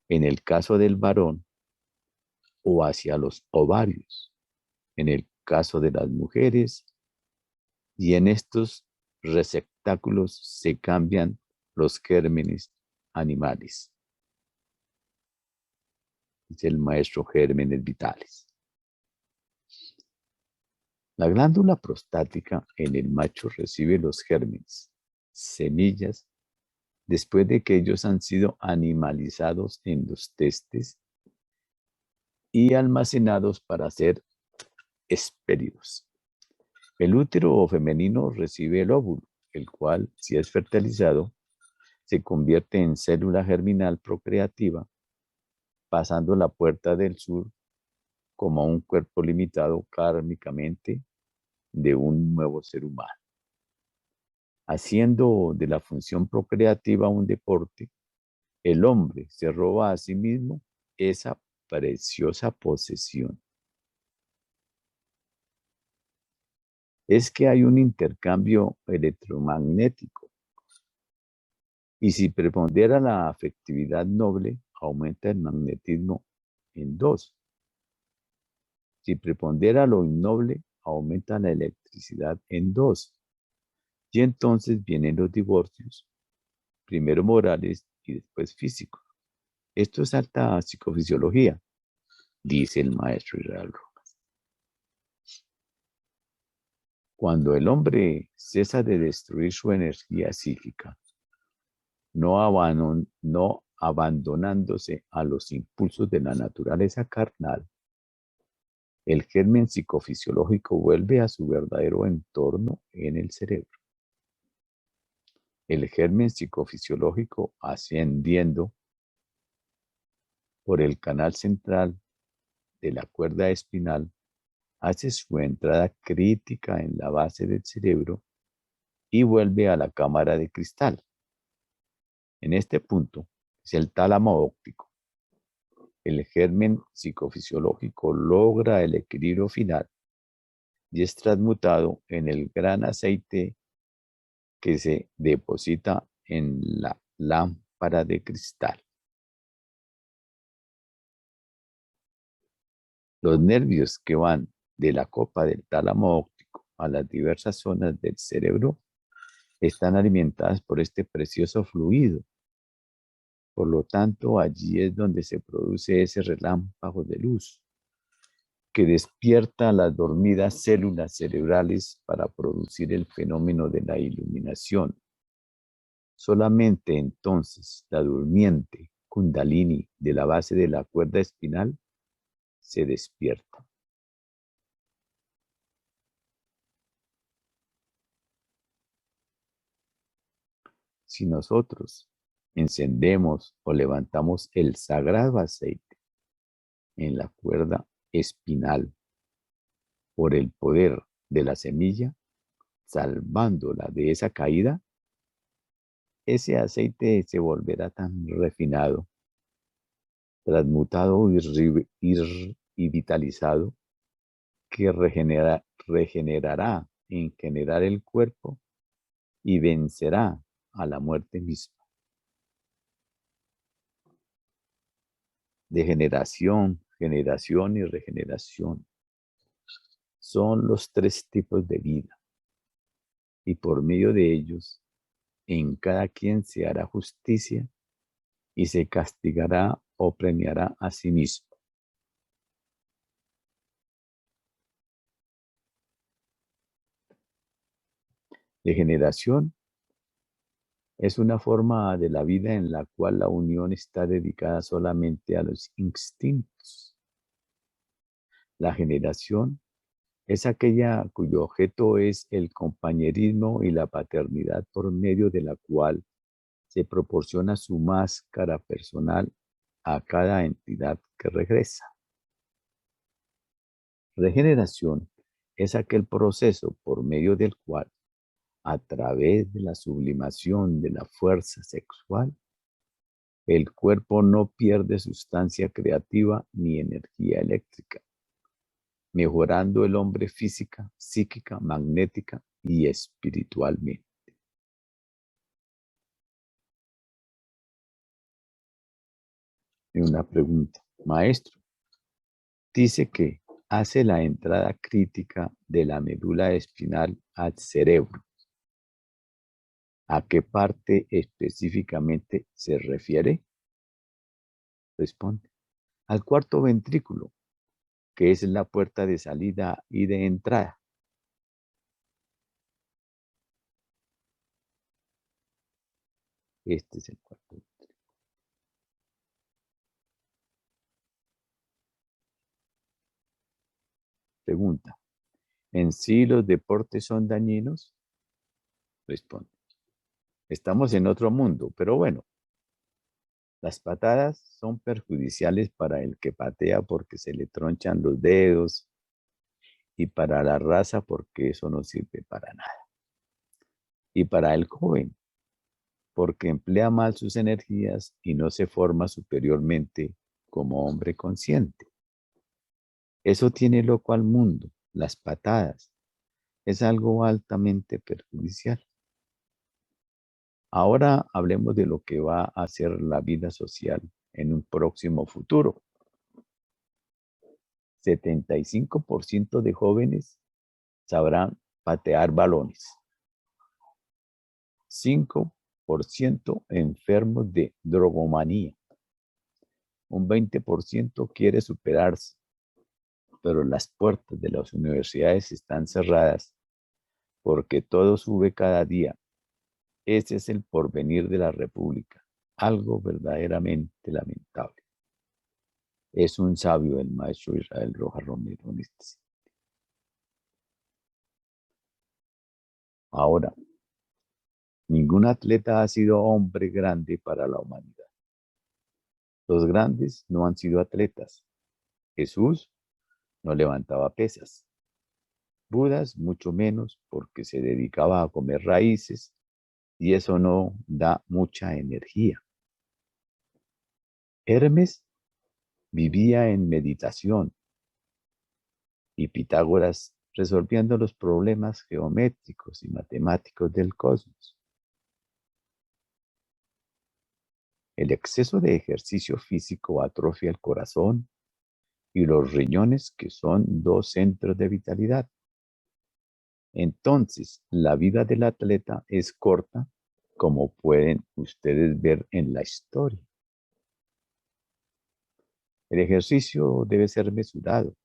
en el caso del varón, o hacia los ovarios, en el caso de las mujeres, y en estos receptáculos se cambian los gérmenes animales. Dice el maestro Gérmenes Vitales. La glándula prostática en el macho recibe los gérmenes, semillas, después de que ellos han sido animalizados en los testes y almacenados para ser expelidos. El útero femenino recibe el óvulo, el cual, si es fertilizado, se convierte en célula germinal procreativa pasando la puerta del sur como un cuerpo limitado kármicamente de un nuevo ser humano, haciendo de la función procreativa un deporte. El hombre se roba a sí mismo esa preciosa posesión. Es que hay un intercambio electromagnético y si prepondera la afectividad noble, aumenta el magnetismo en 2. Si prepondera lo innoble, aumenta la electricidad en 2. Y entonces vienen los divorcios, primero morales y después físicos. Esto es alta psicofisiología, dice el maestro Israel Rojas. Cuando el hombre cesa de destruir su energía psíquica, no abandonándose a los impulsos de la naturaleza carnal, el germen psicofisiológico vuelve a su verdadero entorno en el cerebro. El germen psicofisiológico ascendiendo por el canal central de la cuerda espinal hace su entrada crítica en la base del cerebro y vuelve a la cámara de cristal. En este punto es el tálamo óptico. El germen psicofisiológico logra el equilibrio final y es transmutado en el gran aceite que se deposita en la lámpara de cristal. Los nervios que van de la copa del tálamo óptico a las diversas zonas del cerebro están alimentadas por este precioso fluido. Por lo tanto, allí es donde se produce ese relámpago de luz que despierta las dormidas células cerebrales para producir el fenómeno de la iluminación. Solamente entonces la durmiente Kundalini de la base de la cuerda espinal se despierta. Si nosotros encendemos o levantamos el sagrado aceite en la cuerda espinal por el poder de la semilla, salvándola de esa caída, ese aceite se volverá tan refinado, transmutado y vitalizado que regenerará en generar el cuerpo y vencerá a la muerte misma. Degeneración, generación y regeneración son los 3 tipos de vida y por medio de ellos en cada quien se hará justicia y se castigará o premiará a sí mismo. Degeneración es una forma de la vida en la cual la unión está dedicada solamente a los instintos. La generación es aquella cuyo objeto es el compañerismo y la paternidad por medio de la cual se proporciona su máscara personal a cada entidad que regresa. Regeneración es aquel proceso por medio del cual, a través de la sublimación de la fuerza sexual, el cuerpo no pierde sustancia creativa ni energía eléctrica, mejorando el hombre física, psíquica, magnética y espiritualmente. Y una pregunta, maestro, dice que hace la entrada crítica de la médula espinal al cerebro. ¿A qué parte específicamente se refiere? Responde, al cuarto ventrículo, que es la puerta de salida y de entrada. Este es el cuarto ventrículo. Pregunta, ¿en sí los deportes son dañinos? Responde, estamos en otro mundo, pero bueno, Las patadas son perjudiciales para el que patea porque se le tronchan los dedos y para la raza porque eso no sirve para nada. Y para el joven porque emplea mal sus energías y no se forma superiormente como hombre consciente. Eso tiene loco al mundo, las patadas. Es algo altamente perjudicial. Ahora hablemos de lo que va a ser la vida social en un próximo futuro. 75% de jóvenes sabrán patear balones. 5% enfermos de drogomanía. Un 20% quiere superarse, pero las puertas de las universidades están cerradas porque todo sube cada día. Ese es el porvenir de la República, algo verdaderamente lamentable. Es un sabio el maestro Israel Rojas Romero en este sentido. Ahora, ningún atleta ha sido hombre grande para la humanidad. Los grandes no han sido atletas. Jesús no levantaba pesas. Budas mucho menos porque se dedicaba a comer raíces y eso no da mucha energía. Hermes vivía en meditación y Pitágoras resolviendo los problemas geométricos y matemáticos del cosmos. El exceso de ejercicio físico atrofia el corazón y los riñones, que son dos centros de vitalidad. Entonces, la vida del atleta es corta, como pueden ustedes ver en la historia. El ejercicio debe ser mesurado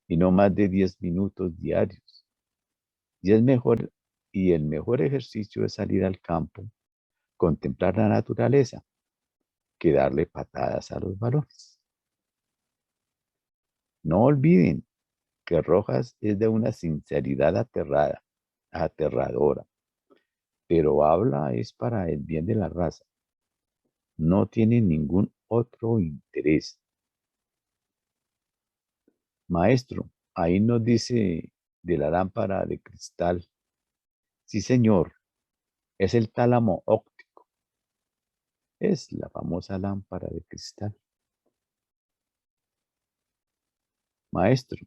y no más de 10 minutos diarios. Y el mejor ejercicio es salir al campo, contemplar la naturaleza, que darle patadas a los balones. No olviden que Rojas es de una sinceridad aterradora, pero habla es para el bien de la raza. No tiene ningún otro interés. Maestro, ahí nos dice de la lámpara de cristal. Sí, señor, es el tálamo óptico. Es la famosa lámpara de cristal. Maestro,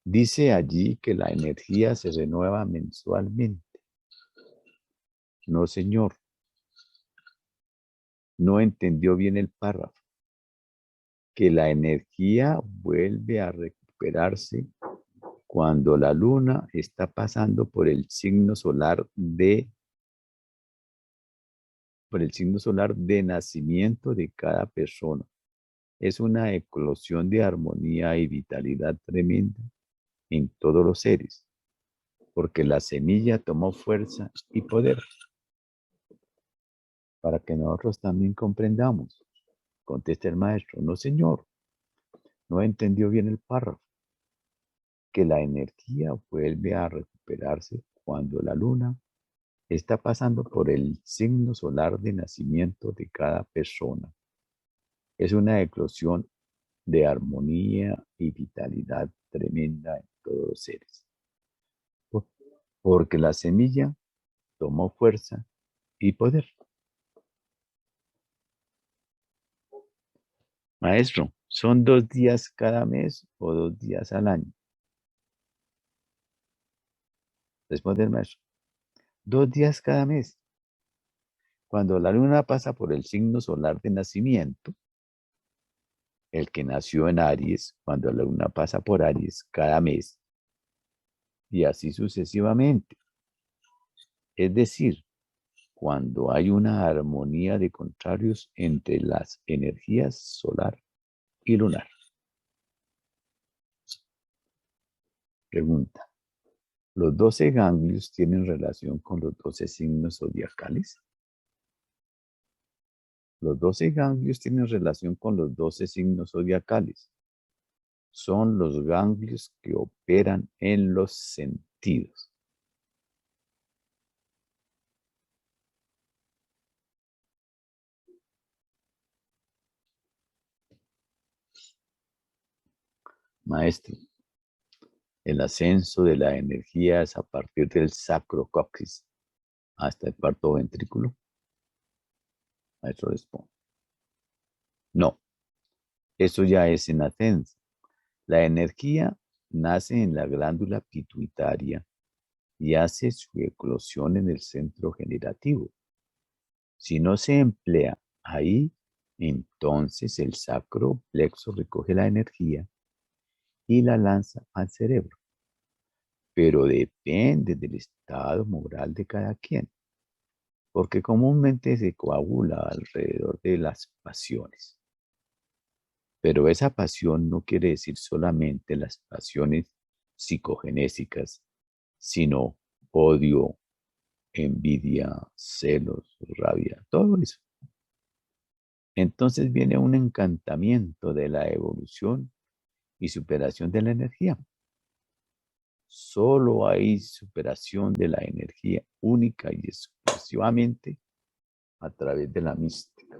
dice allí que la energía se renueva mensualmente. No, señor. No entendió bien el párrafo. Que la energía vuelve a recuperarse cuando la luna está pasando por el signo solar de nacimiento de cada persona. Es una eclosión de armonía y vitalidad tremenda en todos los seres, porque la semilla tomó fuerza y poder. Para que nosotros también comprendamos, contesta el maestro, no, señor, no entendió bien el párrafo. Que la energía vuelve a recuperarse cuando la luna está pasando por el signo solar de nacimiento de cada persona. Es una eclosión de armonía y vitalidad tremenda en todos los seres. Porque la semilla tomó fuerza y poder. Maestro, ¿son 2 días cada mes o 2 días al año? Responde el maestro. 2 días cada mes. Cuando la luna pasa por el signo solar de nacimiento, el que nació en Aries, cuando la luna pasa por Aries cada mes, y así sucesivamente. Es decir, cuando hay una armonía de contrarios entre las energías solar y lunar. Pregunta. ¿Los 12 ganglios tienen relación con los 12 signos zodiacales? Los 12 ganglios tienen relación con los 12 signos zodiacales. Son los ganglios que operan en los sentidos. Maestro, el ascenso de la energía es a partir del sacro coxis hasta el cuarto ventrículo. Maestro responde. No, eso ya es en ascenso. La energía nace en la glándula pituitaria y hace su eclosión en el centro generativo. Si no se emplea ahí, entonces el sacro plexo recoge la energía y la lanza al cerebro. Pero depende del estado moral de cada quien, porque comúnmente se coagula alrededor de las pasiones. Pero esa pasión no quiere decir solamente las pasiones psicogenésicas, sino odio, envidia, celos, rabia, todo eso. Entonces viene un encantamiento de la evolución y superación de la energía. Solo hay superación de la energía única y exclusivamente a través de la mística.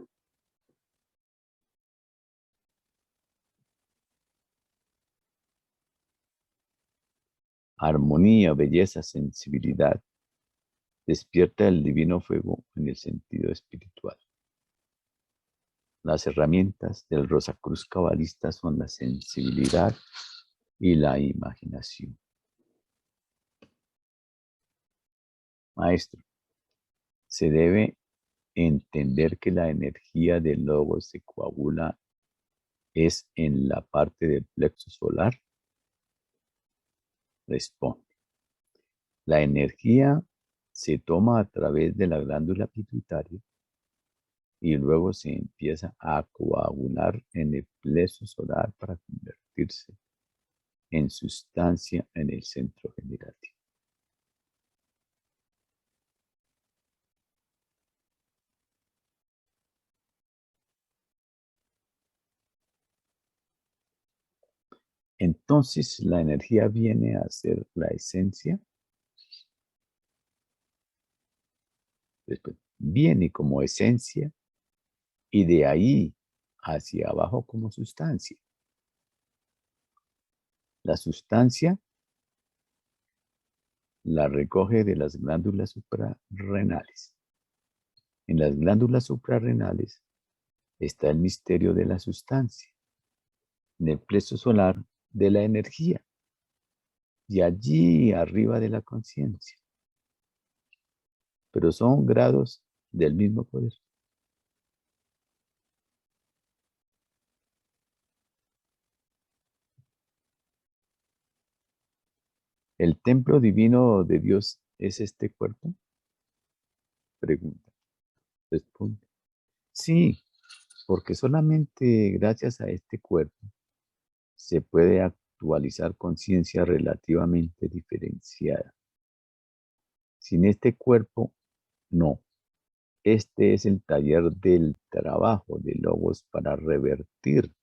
Armonía, belleza, sensibilidad. Despierta el divino fuego en el sentido espiritual. Las herramientas del Rosacruz cabalista son la sensibilidad y la imaginación. Maestro, se debe entender que la energía del logos se coagula es en la parte del plexo solar. Responde. La energía se toma a través de la glándula pituitaria y luego se empieza a coagular en el plexo solar para convertirse en sustancia en el centro generativo. Entonces la energía viene a ser la esencia, después viene como esencia y de ahí hacia abajo como sustancia. La sustancia la recoge de las glándulas suprarrenales. En las glándulas suprarrenales está el misterio de la sustancia, en el plexo solar de la energía y allí arriba de la conciencia. Pero son grados del mismo poder. ¿El templo divino de Dios es este cuerpo? Pregunta. Responde. Sí, porque solamente gracias a este cuerpo se puede actualizar conciencia relativamente diferenciada. Sin este cuerpo, no. Este es el taller del trabajo de Logos para revertir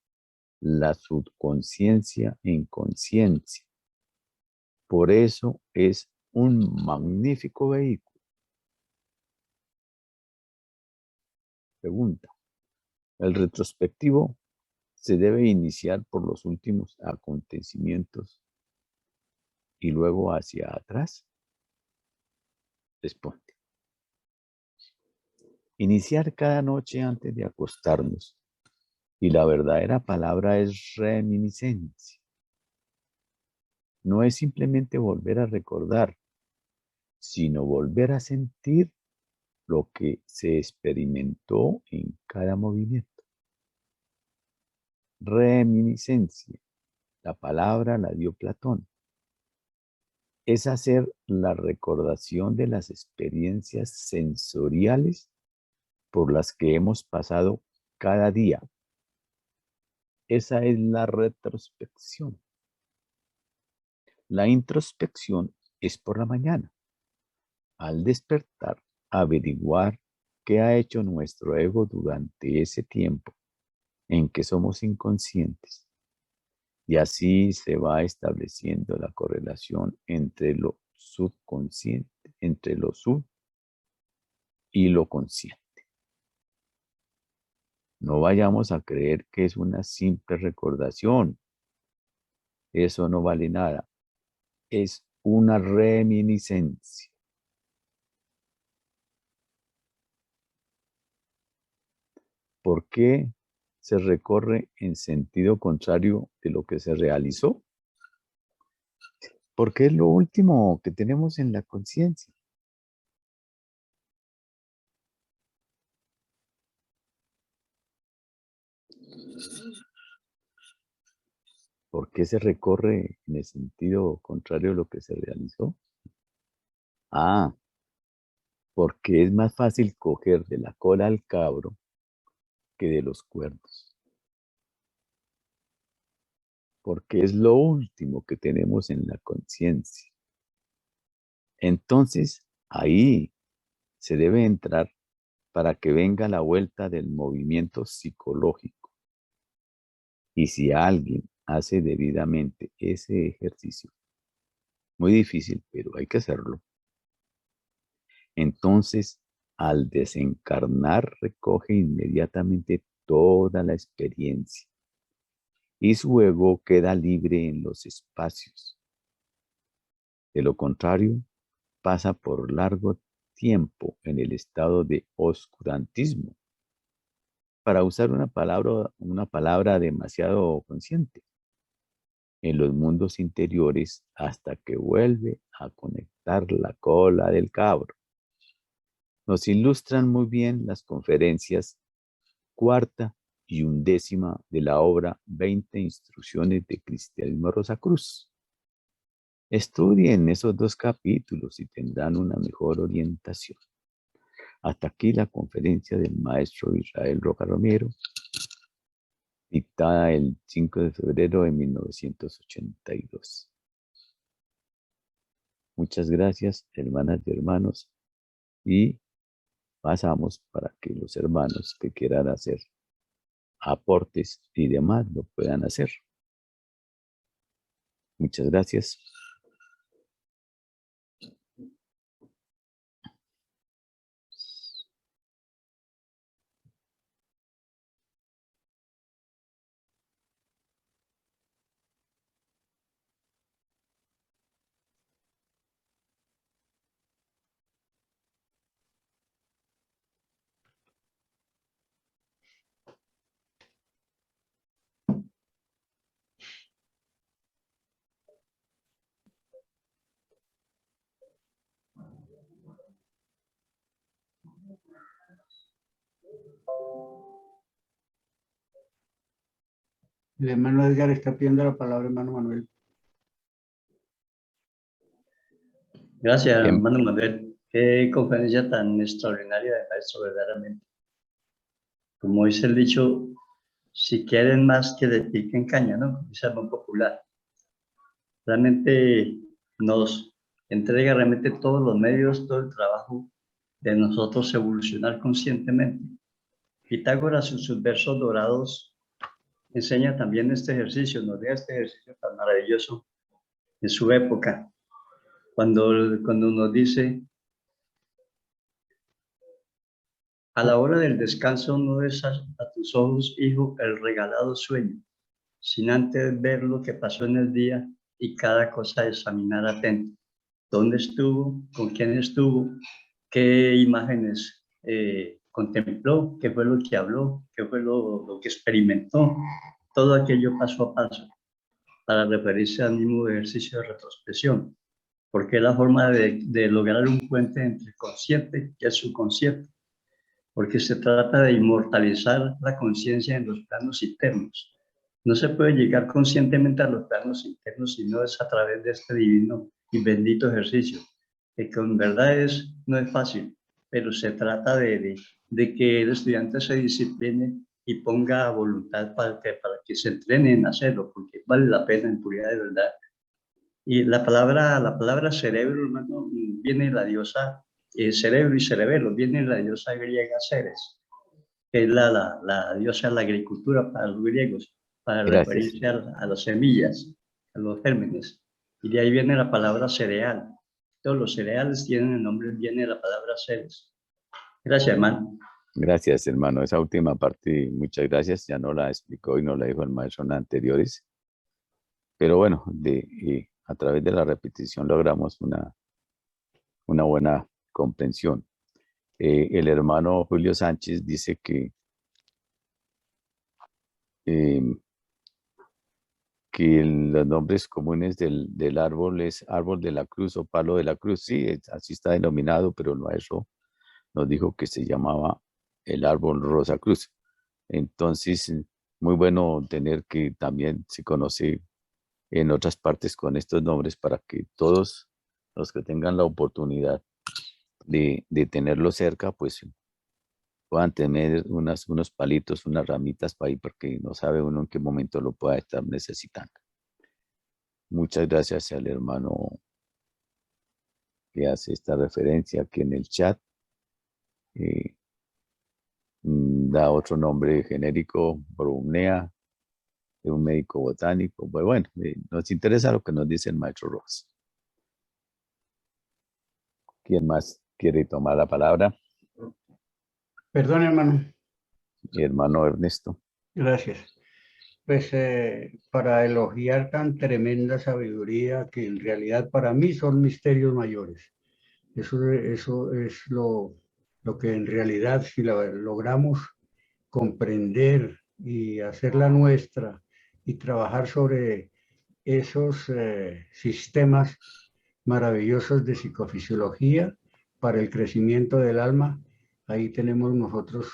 la subconsciencia en conciencia. Por eso es un magnífico vehículo. Pregunta. El retrospectivo se debe iniciar por los últimos acontecimientos y luego hacia atrás. Responde. Iniciar cada noche antes de acostarnos. Y la verdadera palabra es reminiscencia. No es simplemente volver a recordar, sino volver a sentir lo que se experimentó en cada movimiento. Reminiscencia. La palabra la dio Platón. Es hacer la recordación de las experiencias sensoriales por las que hemos pasado cada día. Esa es la retrospección. La introspección es por la mañana. Al despertar, averiguar qué ha hecho nuestro ego durante ese tiempo en que somos inconscientes. Y así se va estableciendo la correlación entre lo subconsciente, entre lo sub y lo consciente. No vayamos a creer que es una simple recordación. Eso no vale nada. Es una reminiscencia. ¿Por qué se recorre en sentido contrario de lo que se realizó? Porque es lo último que tenemos en la conciencia. ¿Por qué se recorre en el sentido contrario a lo que se realizó? Ah, porque es más fácil coger de la cola al cabro que de los cuernos. Porque es lo último que tenemos en la conciencia. Entonces, ahí se debe entrar para que venga la vuelta del movimiento psicológico. Y si alguien hace debidamente ese ejercicio, muy difícil, pero hay que hacerlo, entonces al desencarnar recoge inmediatamente toda la experiencia y su ego queda libre en los espacios. De lo contrario, pasa por largo tiempo en el estado de oscurantismo, para usar una palabra demasiado consciente, en los mundos interiores hasta que vuelve a conectar la cola del cabro. Nos ilustran muy bien las conferencias cuarta y undécima de la obra 20 instrucciones de Cristianismo Rosacruz. Estudien esos dos capítulos y tendrán una mejor orientación. Hasta aquí la conferencia del maestro Israel Roca Romero, dictada el 5 de febrero de 1982. Muchas gracias, hermanas y hermanos, y pasamos para que los hermanos que quieran hacer aportes y demás lo puedan hacer. Muchas gracias. El hermano Edgar está pidiendo la palabra, hermano Manuel. Gracias, Bien, hermano Manuel. Qué conferencia tan extraordinaria de maestro, verdaderamente. Como dice el dicho, si quieren más que le piquen caña, ¿no? Es algo popular. Realmente nos entrega realmente todos los medios, todo el trabajo de nosotros evolucionar conscientemente. Pitágoras en sus versos dorados enseña también este ejercicio, nos deja este ejercicio tan maravilloso en su época, cuando nos dice: a la hora del descanso no des a tus ojos, hijo, el regalado sueño, sin antes ver lo que pasó en el día y cada cosa examinar atento. ¿Dónde estuvo? ¿Con quién estuvo? ¿Qué imágenes contempló? ¿Qué fue lo que habló? ¿Qué fue lo que experimentó? Todo aquello paso a paso, para referirse al mismo ejercicio de retrospección, porque es la forma de lograr un puente entre el consciente y el subconsciente, porque se trata de inmortalizar la conciencia en los planos internos. No se puede llegar conscientemente a los planos internos si no es a través de este divino y bendito ejercicio, que con verdad no es fácil, pero se trata de que el estudiante se discipline y ponga voluntad para que se entrene en hacerlo, porque vale la pena en puridad de verdad. Y la palabra cerebro, hermano, viene de la diosa cerebro y cerebelo, viene de la diosa griega Ceres, que es la diosa de la agricultura para los griegos, para gracias. referirse a las semillas, a los gérmenes. Y de ahí viene la palabra cereal. Todos los cereales tienen el nombre, viene de la palabra Ceres. Gracias, hermano. Gracias, hermano. Esa última parte, muchas gracias. Ya no la explicó y no la dijo el maestro en anteriores. Pero bueno, a través de la repetición logramos una buena comprensión. El hermano Julio Sánchez dice eh, que los nombres comunes del árbol es árbol de la cruz o palo de la cruz. Sí, así está denominado, pero el maestro nos dijo que se llamaba el árbol Rosa Cruz. Entonces, muy bueno tener que también se conoce en otras partes con estos nombres para que todos los que tengan la oportunidad de tenerlo cerca, pues puedan tener unos palitos, unas ramitas para ahí, porque no sabe uno en qué momento lo pueda estar necesitando. Muchas gracias al hermano que hace esta referencia aquí en el chat. Da otro nombre genérico, Brunea, de un médico botánico. Pues bueno, nos interesa lo que nos dice el maestro Ross. ¿Quién más quiere tomar la palabra? Perdón, hermano. Mi hermano Ernesto. Gracias. Pues para elogiar tan tremenda sabiduría que en realidad para mí son misterios mayores. Eso es lo que en realidad si lo logramos comprender y hacerla nuestra y trabajar sobre esos sistemas maravillosos de psicofisiología para el crecimiento del alma, ahí tenemos nosotros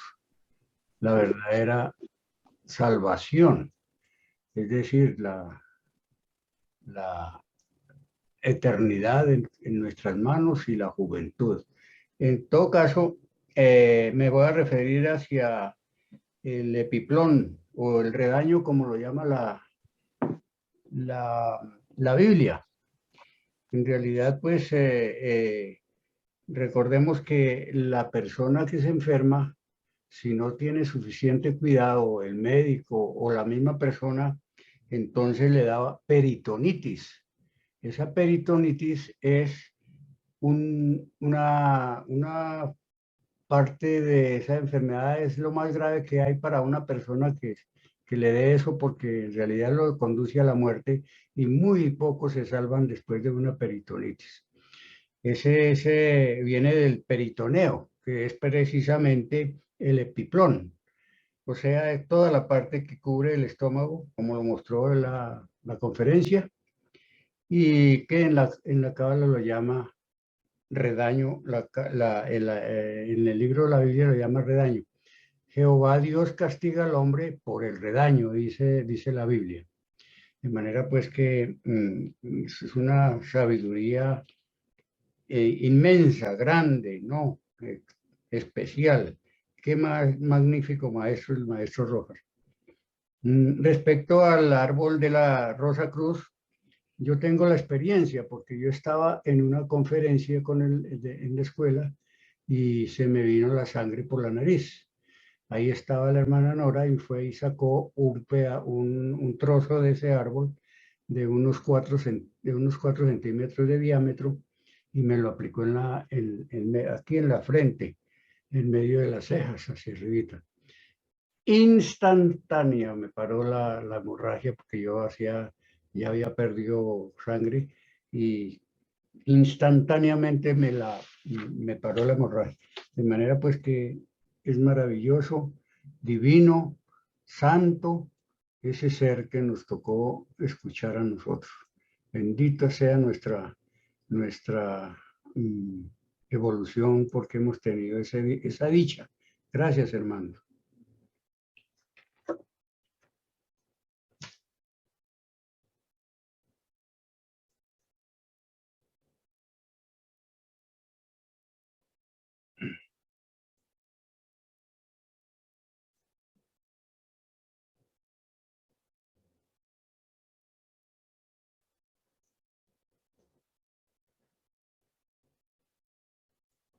la verdadera salvación, es decir, la eternidad en nuestras manos y la juventud. En todo caso, me voy a referir hacia el epiplón o el redaño, como lo llama la Biblia. En realidad, pues, recordemos que la persona que se enferma, si no tiene suficiente cuidado, el médico o la misma persona, entonces le da peritonitis. Esa peritonitis es una parte de esa enfermedad, es lo más grave que hay para una persona que le dé eso, porque en realidad lo conduce a la muerte y muy pocos se salvan después de una peritonitis. Ese viene del peritoneo, que es precisamente el epiplón, o sea, es toda la parte que cubre el estómago, como lo mostró la conferencia, y que en la cábala lo llama redaño, en el libro de la Biblia lo llama redaño. Jehová Dios castiga al hombre por el redaño, dice la Biblia. De manera pues que es una sabiduría inmensa, grande, ¿no? Especial. Qué más magnífico maestro el maestro Rojas. Respecto al árbol de la Rosa Cruz, yo tengo la experiencia porque yo estaba en una conferencia en la escuela y se me vino la sangre por la nariz. Ahí estaba la hermana Nora y fue y sacó un trozo de ese árbol de unos 4 centímetros de diámetro y me lo aplicó aquí en la frente, en medio de las cejas, hacia arribita. Instantánea me paró la hemorragia porque ya había perdido sangre y instantáneamente me paró la hemorragia. De manera pues que es maravilloso, divino, santo, ese ser que nos tocó escuchar a nosotros. Bendita sea nuestra evolución porque hemos tenido esa dicha. Gracias, hermanos.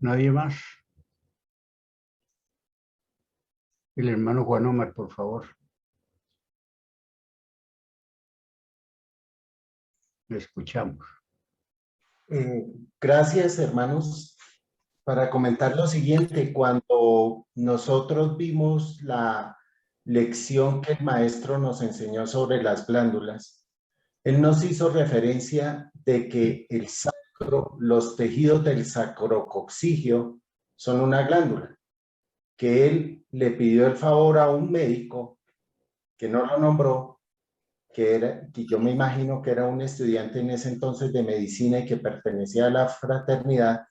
¿Nadie más? El hermano Juan Omar, por favor. Le escuchamos. Gracias, hermanos. Para comentar lo siguiente, cuando nosotros vimos la lección que el maestro nos enseñó sobre las glándulas, Él nos hizo referencia de que el sacro, los tejidos del sacrococcigio son una glándula, que él le pidió el favor a un médico que no lo nombró, que yo me imagino que era un estudiante en ese entonces de medicina y que pertenecía a la fraternidad,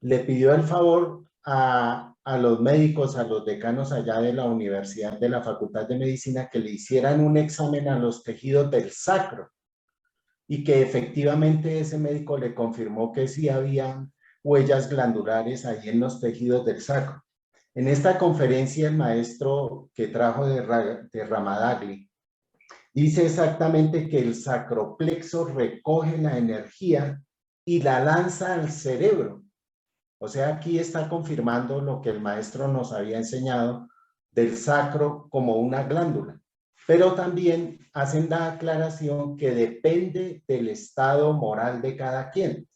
le pidió el favor a los médicos, a los decanos allá de la universidad, de la Facultad de Medicina, que le hicieran un examen a los tejidos del sacro y que efectivamente ese médico le confirmó que sí había huellas glandulares ahí en los tejidos del sacro. En esta conferencia el maestro que trajo de Ramadagli dice exactamente que el sacroplexo recoge la energía y la lanza al cerebro. O sea, aquí está confirmando lo que el maestro nos había enseñado del sacro como una glándula. Pero también hacen la aclaración que depende del estado moral de cada quien.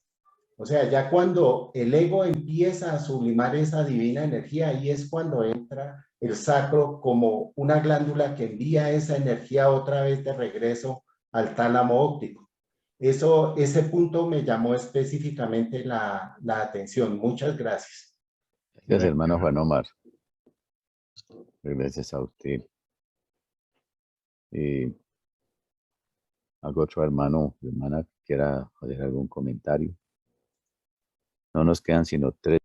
O sea, ya cuando el ego empieza a sublimar esa divina energía, ahí es cuando entra el sacro como una glándula que envía esa energía otra vez de regreso al tálamo óptico. Ese punto me llamó específicamente la atención. Muchas gracias. Gracias, hermano Juan Omar. Gracias a usted. ¿Algún otro hermano, hermana, quiera hacer algún comentario? No nos quedan sino 3